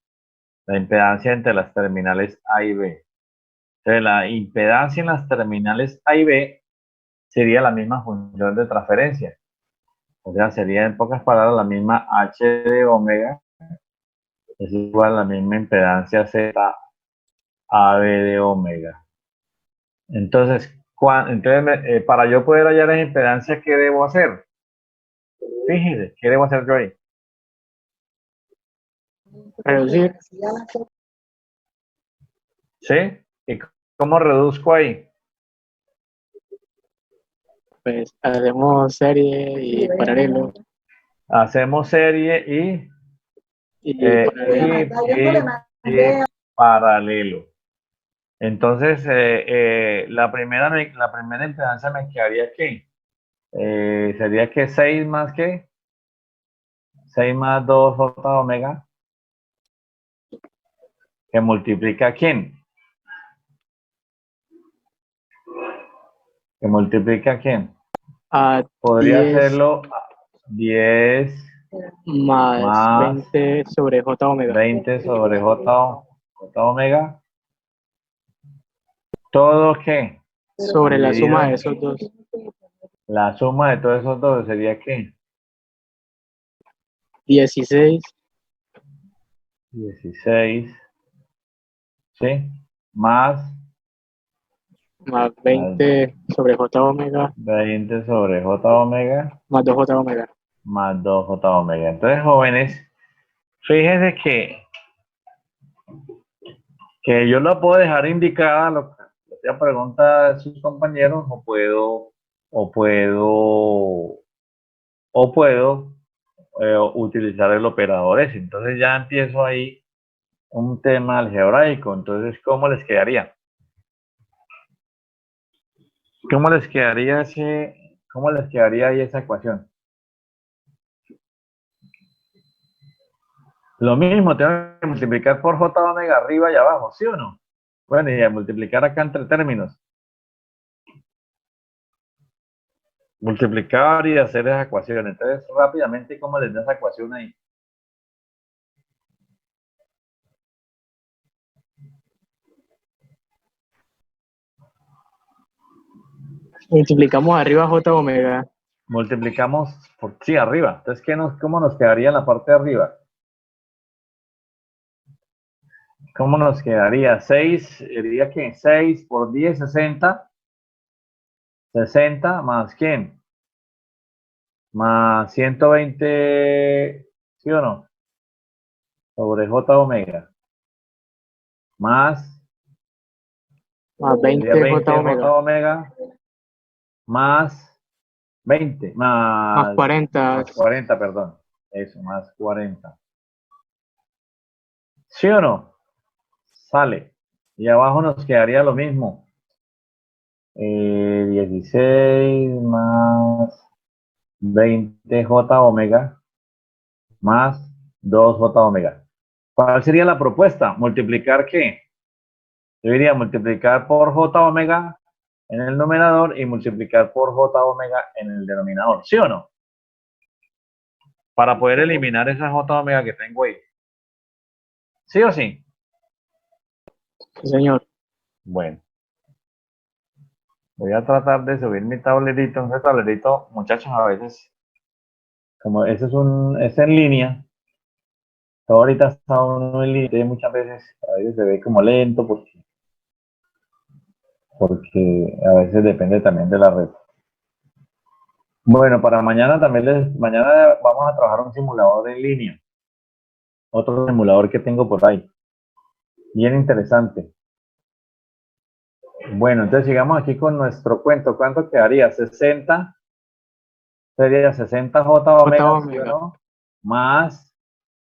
La impedancia entre las terminales A y B. Entonces, la impedancia en las terminales A y B sería la misma función de transferencia. O sea, sería en pocas palabras la misma H de omega es igual a la misma impedancia Z AB de omega. Entonces, para yo poder hallar esa impedancia, ¿qué debo hacer? Fíjese, ¿qué debo hacer yo ahí? Reducir. ¿Sí? ¿Y cómo reduzco ahí? Pues hacemos serie y paralelo. Hacemos serie Y paralelo. y paralelo. Entonces, la primera impedancia me quedaría aquí. Sería que 6 más que 6 más 2J omega, que multiplica a quién? Que multiplica a quién? A Podría 10 hacerlo 10 más más 20 sobre J omega. 20 sobre J omega. ¿Todo qué? Sobre la Dividido. suma de esos dos. La suma de todos esos dos sería ¿qué? 16 16, ¿sí? Más 20 sobre J omega 20 sobre J omega más 2J omega. más 2J omega. Entonces, jóvenes, fíjense que yo lo puedo dejar indicada, lo que pregunta de sus compañeros, o puedo, o puedo utilizar el operador ese. Entonces ya empiezo ahí un tema algebraico. Entonces, ¿cómo les quedaría? ¿Cómo les quedaría ahí esa ecuación? Lo mismo, tengo que multiplicar por J omega arriba y abajo, ¿sí o no? Bueno, y a multiplicar acá entre términos. Multiplicar y hacer esa ecuación. Entonces, rápidamente, ¿cómo les da esa ecuación ahí? Multiplicamos arriba J omega. Multiplicamos por, sí, arriba. Entonces, ¿cómo nos quedaría en la parte de arriba? ¿Cómo nos quedaría? 6, sería que 6 por 10, 60. 60 más ¿quién? Más 120, ¿sí o no? Sobre J omega. Más Más 20 20 J J omega. omega. Más 20. Más 40. Más 40, perdón. Eso, más 40. ¿Sí o no? Sale. Y abajo nos quedaría lo mismo. 16 más 20J omega más 2J omega. ¿Cuál sería la propuesta? ¿Multiplicar qué? Yo diría multiplicar por J omega en el numerador y multiplicar por J omega en el denominador. ¿Sí o no? Para poder eliminar esa J omega que tengo ahí. ¿Sí o sí? Sí, señor. Bueno. Voy a tratar de subir mi tablerito. Ese tablerito, muchachos, a veces, como ese es en línea, todo ahorita está uno en línea, y muchas veces a veces se ve como lento porque a veces depende también de la red. Bueno, para mañana también mañana vamos a trabajar un simulador en línea. Otro simulador que tengo por ahí. Bien interesante. Bueno, entonces sigamos aquí con nuestro cuento. ¿Cuánto quedaría? 60. Sería 60 J J omega, ¿sí o omega. no? Más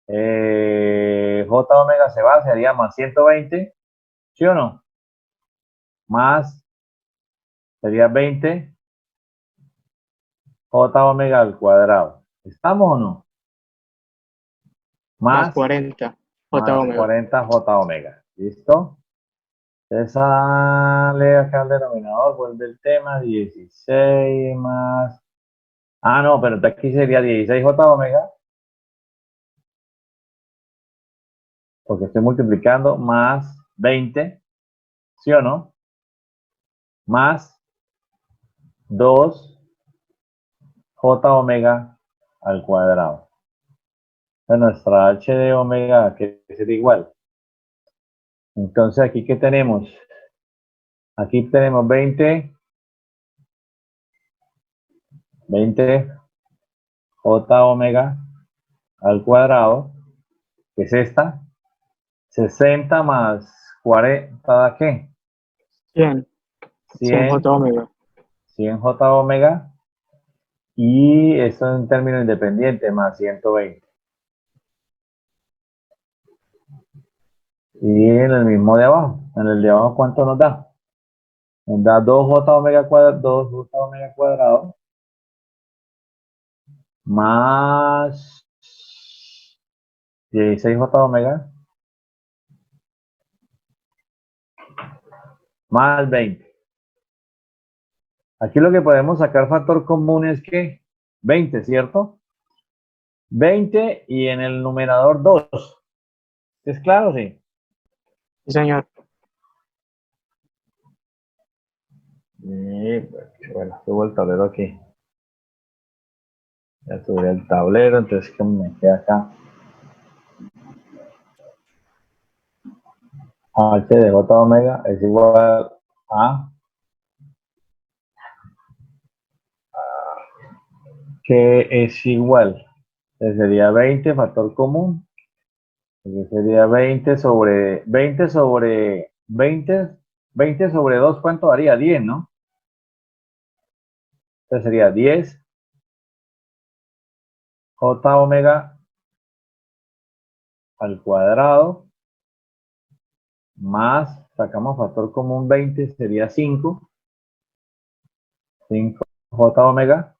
J omega se va, sería más 120, ¿sí o no? Más sería 20 J omega al cuadrado. ¿Estamos o no? Más Más, 40 J más omega. 40 J omega. ¿Listo? Entonces sale acá el denominador, vuelve el tema, 16 más... Ah, no, pero aquí sería 16 J omega, porque estoy multiplicando, más 20, ¿sí o no? Más 2 J omega al cuadrado. Entonces nuestra H de omega, que sería igual. Entonces, ¿aquí qué tenemos? Aquí tenemos 20 J omega al cuadrado, que es esta. 60 más 40, ¿qué? 100 100, J omega. 100 J omega. Y esto en términos independientes, más 120. Y en el mismo de abajo, en el de abajo, ¿cuánto nos da? Nos da 2J omega cuadrado, 2J omega cuadrado, más 16J omega, más 20. Aquí lo que podemos sacar factor común es que 20, ¿cierto? 20 y en el numerador 2. ¿Es claro? Sí. Sí, señor. Y, bueno, subo el tablero aquí. Ya subí el tablero, entonces que me queda acá. H de J omega es igual a que es igual. Entonces sería 20 factor común. Que sería 20 sobre 2, ¿cuánto daría? 10, ¿no? Entonces sería 10 J omega al cuadrado más, sacamos factor común 20, sería 5 J omega,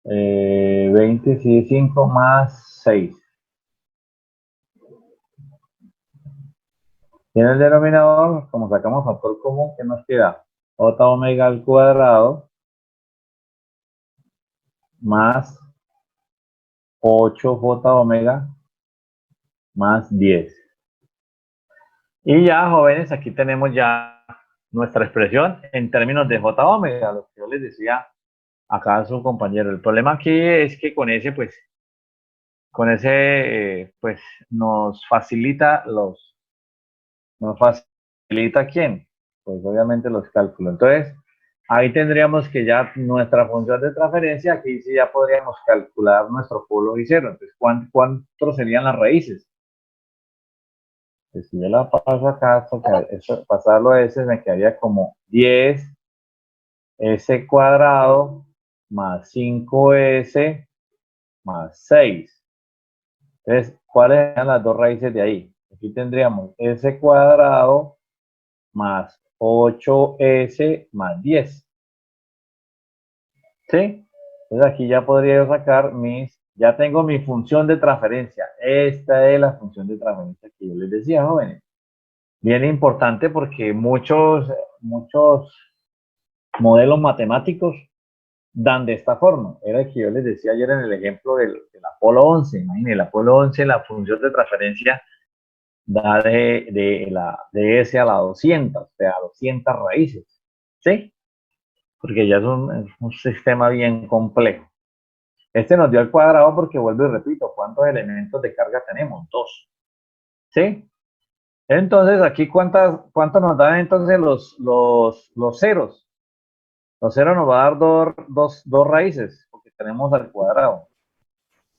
20 sí es 5 más 6. Y en el denominador, como sacamos factor común, ¿qué nos queda? J omega al cuadrado más 8J omega más 10. Y ya, jóvenes, aquí tenemos ya nuestra expresión en términos de J omega, lo que yo les decía acá a su compañero. El problema aquí es que con ese, pues nos facilita ¿quién? Pues obviamente los cálculos. Entonces, ahí tendríamos que ya nuestra función de transferencia, aquí sí ya podríamos calcular nuestro polo y cero. Entonces, ¿cuántos serían las raíces? Pues si yo la paso acá, pasarlo a ese me quedaría como 10 s cuadrado más 5s más 6. Entonces, ¿cuáles serían las dos raíces de ahí? Aquí tendríamos s cuadrado más 8s más 10. ¿Sí? Entonces aquí ya podría yo sacar ya tengo mi función de transferencia. Esta es la función de transferencia que yo les decía, jóvenes. Bien importante porque muchos modelos matemáticos dan de esta forma. Era el que yo les decía ayer en el ejemplo del Apolo 11. Imagínense, el Apolo 11, la función de transferencia da de S a la 200, o sea, 200 raíces. ¿Sí? Porque ya es un sistema bien complejo. Este nos dio al cuadrado porque, vuelvo y repito, ¿cuántos elementos de carga tenemos? 2. ¿Sí? Entonces, aquí, ¿cuánto nos dan entonces los ceros? Los ceros nos va a dar dos raíces, porque tenemos al cuadrado.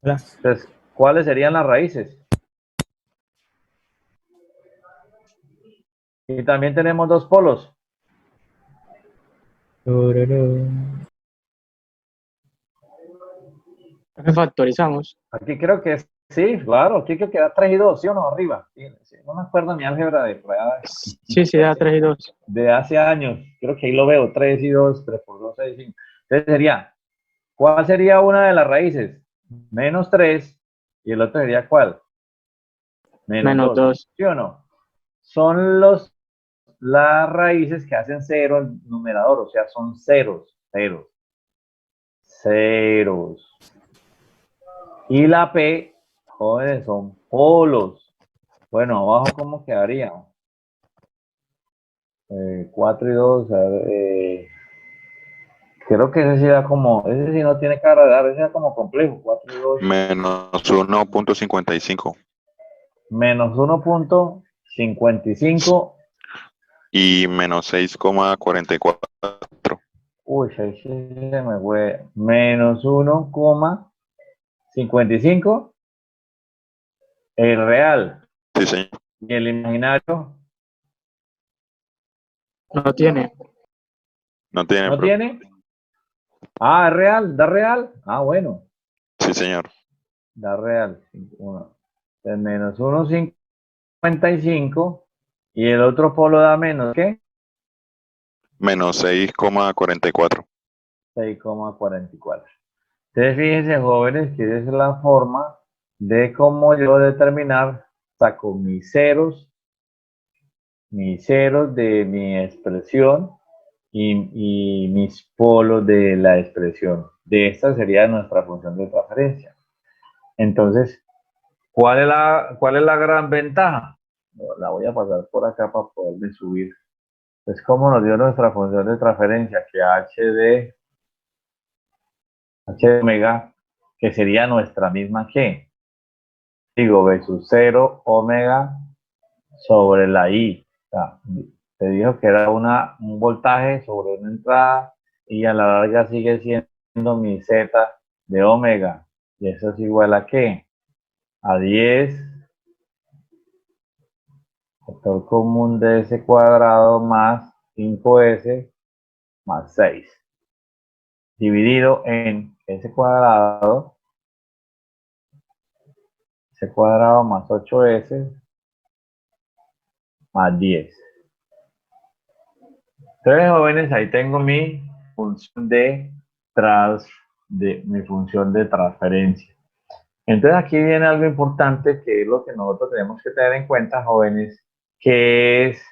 ¿Verdad? Entonces, ¿cuáles serían las raíces? Y también tenemos dos polos. Tururú. Factorizamos. Aquí creo que sí, claro, aquí creo que da 3 y 2, ¿sí o no? Arriba. Sí, sí, no me acuerdo mi álgebra Sí, sí, da 3 y 2. de hace años. Creo que ahí lo veo, 3 y 2, 3 por 2, 6, 5. Entonces sería, ¿cuál sería una de las raíces? Menos 3, y el otro sería ¿cuál? Menos Menos 2, 2. ¿sí o no? Son las raíces que hacen cero el numerador, o sea, son ceros, ceros, ceros. Y la P, jóvenes, son polos. Bueno, abajo, ¿cómo quedaría? 4 y 2, a ver, creo que ese sí da como, ese sí no tiene cara de dar, ese da como complejo, 4 y 2, Menos 1.55 menos 1.55, y menos 6,44. uy, ahí sí se me fue, menos 1,55, el real, Sí, señor. y el imaginario, No tiene. No tiene ¿no problema. tiene? Ah, es real, da real, ah, bueno, Sí, señor. da real, el menos 1,55, y el otro polo da menos, ¿qué? Menos 6,44. 6,44. Entonces, fíjense, jóvenes, que esa es la forma de cómo yo determinar, saco mis ceros de mi expresión y mis polos de la expresión. De esta sería nuestra función de transferencia. Entonces, ¿cuál es la gran ventaja? La voy a pasar por acá para poderme subir. Pues, ¿cómo nos dio nuestra función de transferencia? Que h de omega, que sería nuestra misma que, digo, B sub 0 omega sobre la I. O sea, te dijo que era un voltaje sobre una entrada y a la larga sigue siendo mi Z de omega. Y eso es igual a ¿qué? A 10 factor común de S cuadrado más 5S más 6 dividido en S cuadrado más 8S más 10. Entonces, jóvenes, ahí tengo mi función mi función de transferencia. Entonces, aquí viene algo importante que es lo que nosotros tenemos que tener en cuenta, jóvenes, que es,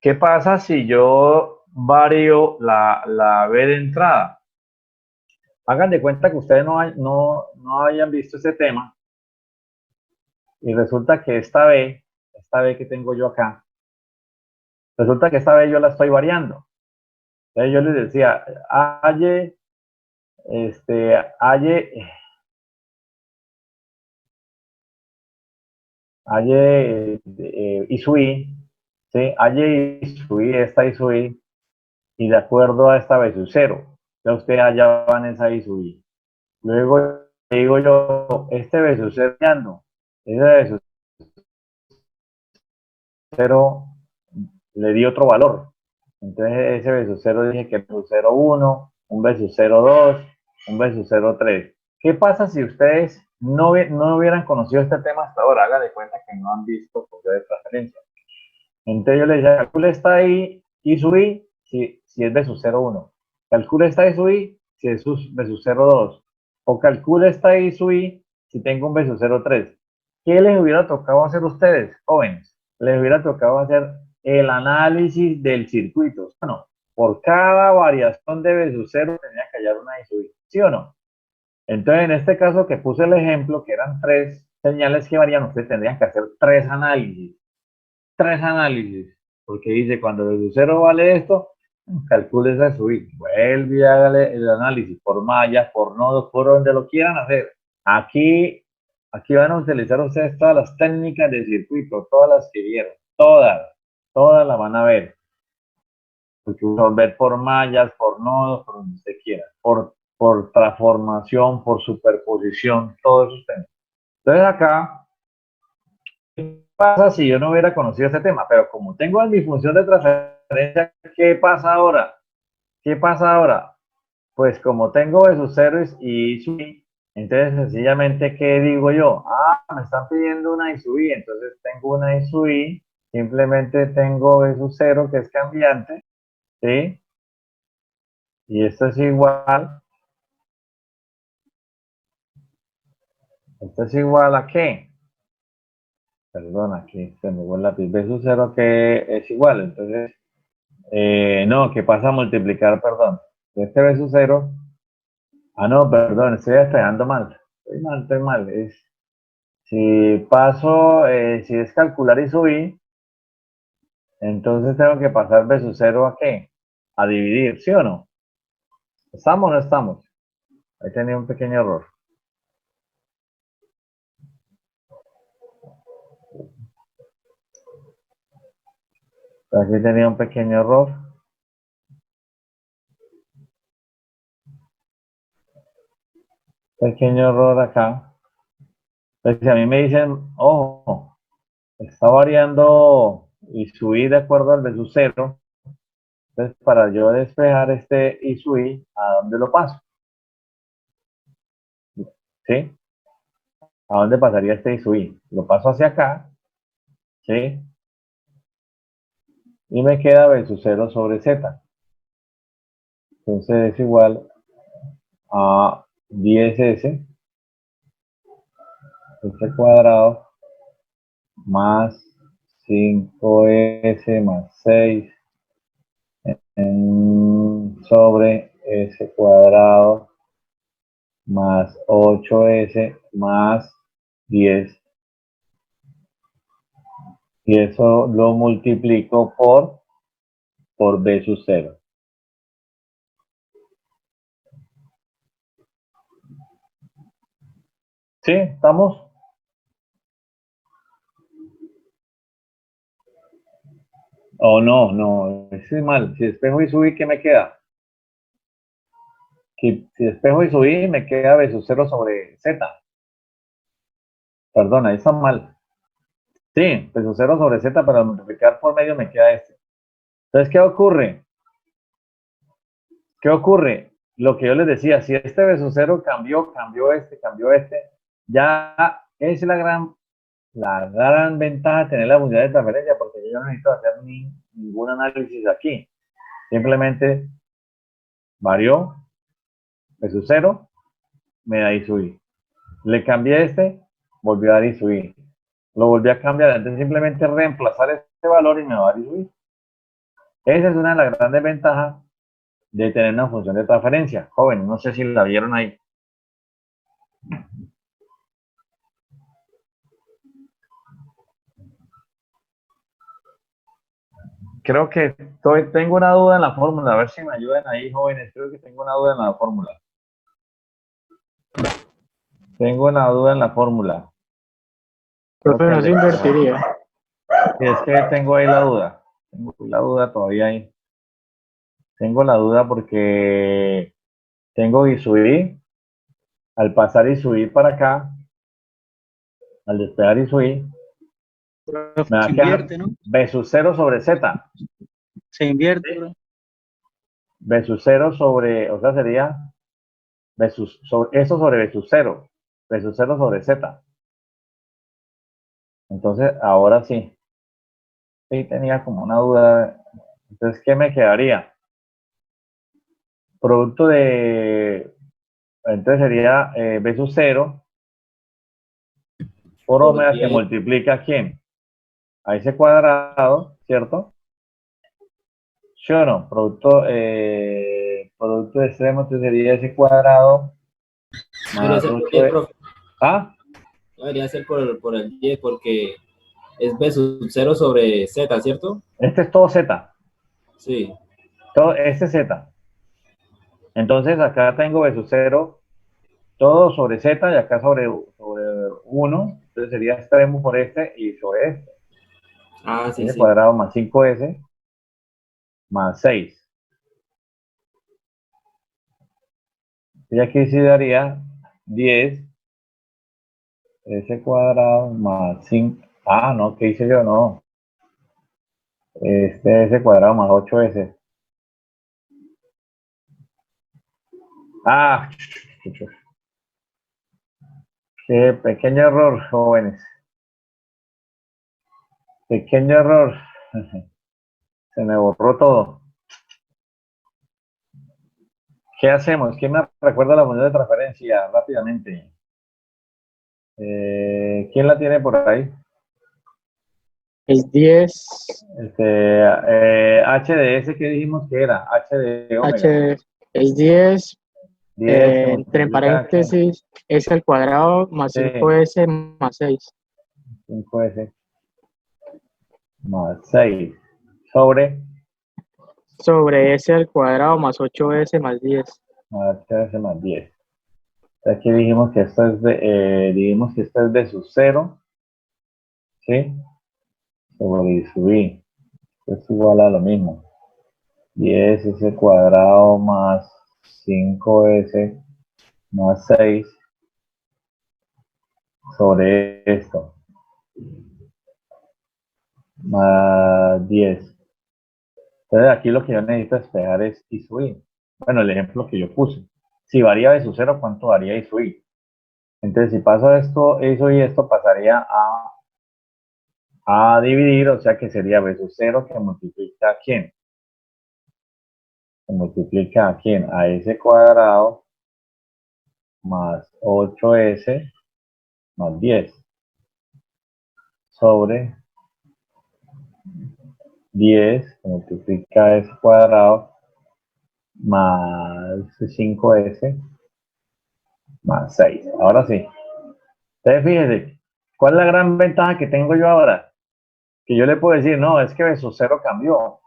¿qué pasa si yo varío la B de entrada? Hagan de cuenta que ustedes no hayan visto ese tema y resulta que esta B que tengo yo acá, resulta que esta B yo la estoy variando. Entonces yo les decía, Hay, y su I, ¿sí? Hay y su I, esta y su I, y de acuerdo a esta B sub 0, ya usted allá van esa I su I. Luego digo yo, este B sub 0, ese B sub 0 le di otro valor. Entonces ese B sub 0 dije que B sub 0,1, un B sub 0,2, un B sub 0,3. ¿Qué pasa si ustedes no hubieran conocido este tema hasta ahora? Haga de cuenta que no han visto función de transferencia. Entonces yo le decía, calcule esta I y su I si es B sub 0,1. Calcule esta I su I si es B sub 0,2. O calcule esta I su I si tengo un B sub 0,3. ¿Qué les hubiera tocado hacer ustedes, jóvenes? Les hubiera tocado hacer el análisis del circuito. Bueno, por cada variación de B sub 0 tenía que hallar una I sub I. ¿Sí o no? Entonces, en este caso que puse el ejemplo, que eran 3 señales que varían, ustedes tendrían que hacer 3 análisis, porque dice, cuando el cero vale esto, calcule esa subir, vuelve y hágale el análisis por mallas, por nodos, por donde lo quieran hacer. Aquí van a utilizar ustedes todas las técnicas de circuito, todas las que vieron, todas las van a ver. resolver por mallas, por nodos, por donde usted quiera, por transformación, por superposición, todos esos temas. Entonces acá, ¿qué pasa si yo no hubiera conocido este tema? Pero como tengo mi función de transferencia, ¿qué pasa ahora? ¿Qué pasa ahora? Pues como tengo B sub 0 y I sub I, entonces sencillamente, ¿qué digo yo? Ah, me están pidiendo una I sub I, entonces tengo una I sub I, simplemente tengo B sub 0 que es cambiante, ¿sí? Y esto es igual a ¿qué? Perdón, aquí se me fue el lápiz. B sub 0 que es igual, entonces, no, que pasa a multiplicar, perdón. Este B sub 0, no, perdón, estoy esperando mal. Estoy mal. Si paso, si es calcular y subir, entonces tengo que pasar B sub 0 a ¿qué? A dividir, ¿sí o no? ¿Estamos o no estamos? Ahí tenía un pequeño error. Aquí tenía un pequeño error. Pequeño error acá. Entonces, si a mí me dicen, ojo, está variando y subir de acuerdo al B sub 0, entonces para yo despejar este y subir, ¿a dónde lo paso? ¿Sí? ¿A dónde pasaría este y subir? Lo paso hacia acá, ¿sí? Y me queda B sub 0 sobre Z. Entonces es igual a 10S, S cuadrado, más 5S más 6 sobre S cuadrado más 8S más 10. Y eso lo multiplico por B sub 0. ¿Sí? ¿Estamos? Oh, no, ese es mal. Si despejo y subí, ¿qué me queda? Si despejo y subí, me queda B sub 0 sobre Z. Perdón, ahí está mal. Sí, B sub 0 sobre Z, para multiplicar por medio me queda este. Entonces, ¿qué ocurre? ¿Qué ocurre? Lo que yo les decía, si este B sub 0 cambió este, ya es la gran ventaja de tener la unidad de transferencia, porque yo no necesito hacer ningún análisis aquí. Simplemente varió, B sub 0, me da I sub I. Le cambié este, volvió a dar I sub I. Lo volví a cambiar, entonces simplemente reemplazar este valor y me va a dar I sub I. Esa es una de las grandes ventajas de tener una función de transferencia. Jóvenes, no sé si la vieron ahí. Creo que tengo una duda en la fórmula, a ver si me ayudan ahí, jóvenes. Creo que tengo una duda en la fórmula. Tengo una duda en la fórmula. Profe, no se invertiría. Si es que tengo ahí la duda. Tengo la duda todavía ahí. Tengo la duda porque tengo y subir. Al pasar y subir para acá, al despegar y subir, Profe, me va a se quedar invierte, ¿no? B sub 0 sobre Z. Se invierte, bro. B sub 0 sobre, o sea, sería eso sobre B sub 0. B sub 0 sobre Z. Entonces, ahora sí. Sí, tenía como una duda. Entonces, ¿qué me quedaría? Producto de, entonces sería B sub 0 por Por omega que 10. multiplica ¿a quién? A ese cuadrado, ¿cierto? ¿Sí o no? Producto de extremo, entonces sería ese cuadrado Debería más ser por 8 10, de... profe. ¿Ah? No debería ser por el 10 porque es B sub 0 sobre Z, ¿cierto? Este es todo Z. Sí. Todo este es Z. Entonces acá tengo B sub 0, todo sobre Z y acá sobre 1. Entonces sería extremo por este y sobre este. Ah, sí, Ese sí. cuadrado más 5S más 6. Y aquí sí daría 10 S cuadrado más 5. Ah, no, ¿qué hice yo? No. Este S cuadrado más 8S. Ah, qué pequeño error, jóvenes. Pequeño error. Se me borró todo. ¿Qué hacemos? ¿Quién me recuerda la moneda de transferencia rápidamente? ¿Quién la tiene por ahí? Es 10, HDS, ¿qué dijimos que era? H de omega. H es 10, 10 se entre multiplica aquí. paréntesis, S al cuadrado más Sí. 5S más 6. 5S más 6 sobre Sobre S al cuadrado más 8S más 10. 8S más 10. Aquí dijimos que esto es de su 0, ¿sí? Sobre I sub I. Esto es igual a lo mismo. 10S cuadrado más 5S más 6 sobre esto. Más 10. Entonces aquí lo que yo necesito despejar es I sub I. Bueno, el ejemplo que yo puse. Si varía de su 0, ¿cuánto varía I sub I? Entonces si paso esto, I sub I, esto pasaría a dividir, o sea que sería B sub 0 que multiplica a quién. Se multiplica a quién, a S cuadrado más 8S más 10 sobre 10 se multiplica a S cuadrado más 5S más 6. Ahora sí. Entonces fíjense, ¿cuál es la gran ventaja que tengo yo ahora? Que yo le puedo decir, no, es que B sub 0 cambió.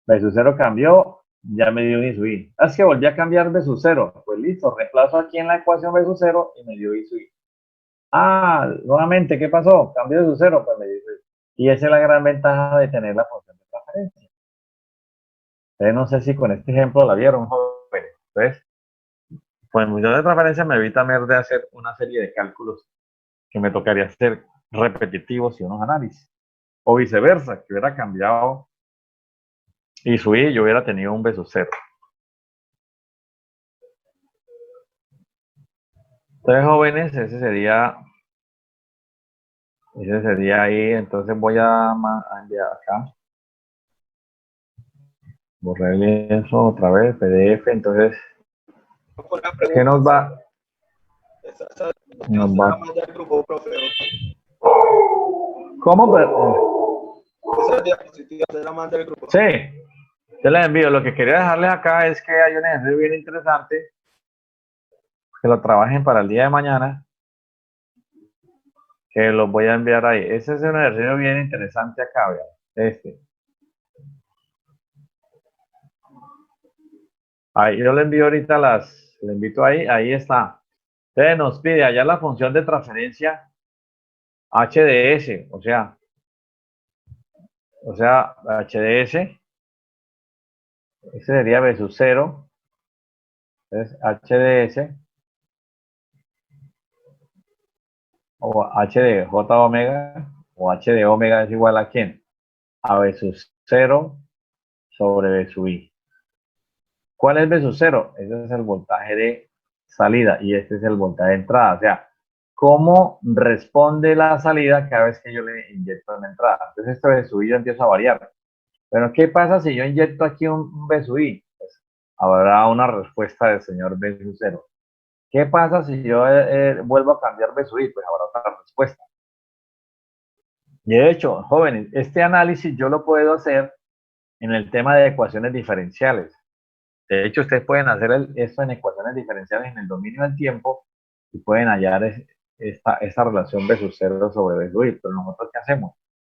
B sub 0 cambió, ya me dio I sub I. Es que volví a cambiar B sub 0. Pues listo, reemplazo aquí en la ecuación B sub 0 y me dio I sub I. Ah, nuevamente, ¿qué pasó? Cambio de su 0, pues me dice. Y esa es la gran ventaja de tener la función de transferencia. Entonces, no sé si con este ejemplo la vieron, jóvenes. Entonces, pues en función de transferencia me evita de hacer una serie de cálculos que me tocaría hacer repetitivos y unos análisis. O viceversa, que hubiera cambiado I sub I, yo hubiera tenido un B sub 0. Entonces, jóvenes, ese sería ahí. Entonces voy a enviar acá. Borré eso otra vez, PDF. Entonces, ¿qué nos va? Nos va. ¿Cómo? Esas diapositivas de la manda del grupo. Sí, te las envío. Lo que quería dejarles acá es que hay un ejercicio bien interesante, que lo trabajen para el día de mañana, que los voy a enviar ahí. Ese es un ejercicio bien interesante acá, vean. Ahí yo le envío ahorita le invito ahí está. Entonces nos pide allá la función de transferencia HDS, o sea, HDS, ese sería B sub 0, entonces HDS, o H de J omega, o H de omega es igual a quién? A B sub 0 sobre B sub I. ¿Cuál es B sub 0? Ese es el voltaje de salida y este es el voltaje de entrada. O sea, ¿cómo responde la salida cada vez que yo le inyecto en la entrada? Entonces este B sub I yo empiezo a variar. Pero ¿qué pasa si yo inyecto aquí un B sub I? Pues habrá una respuesta del señor B sub 0. ¿Qué pasa si yo vuelvo a cambiar B sub I? Pues habrá otra respuesta. Y de hecho, jóvenes, este análisis yo lo puedo hacer en el tema de ecuaciones diferenciales. De hecho, ustedes pueden hacer esto en ecuaciones diferenciales en el dominio del tiempo y pueden hallar esta relación B sub 0 sobre B sub I. Pero nosotros, ¿qué hacemos?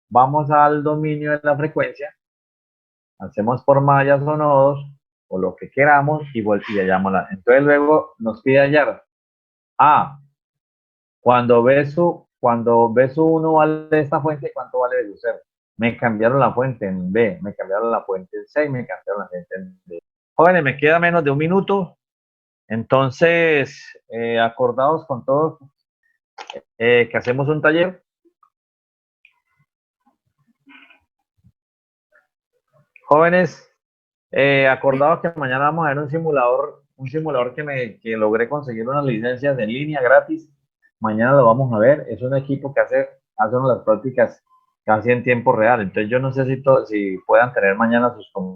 Vamos al dominio de la frecuencia, hacemos por mallas o nodos, o lo que queramos, y hallámosla. Entonces luego nos pide hallar. Cuando B sub 1 vale esta fuente, ¿cuánto vale B sub 0? Me cambiaron la fuente en B, me cambiaron la fuente en C y me cambiaron la fuente en D. Jóvenes, me queda menos de un minuto. Entonces, acordados con todos que hacemos un taller. Jóvenes, acordados que mañana vamos a ver un simulador que logré conseguir unas licencias en línea gratis. Mañana lo vamos a ver. Es un equipo que hace las prácticas casi en tiempo real. Entonces yo no sé si puedan tener mañana sus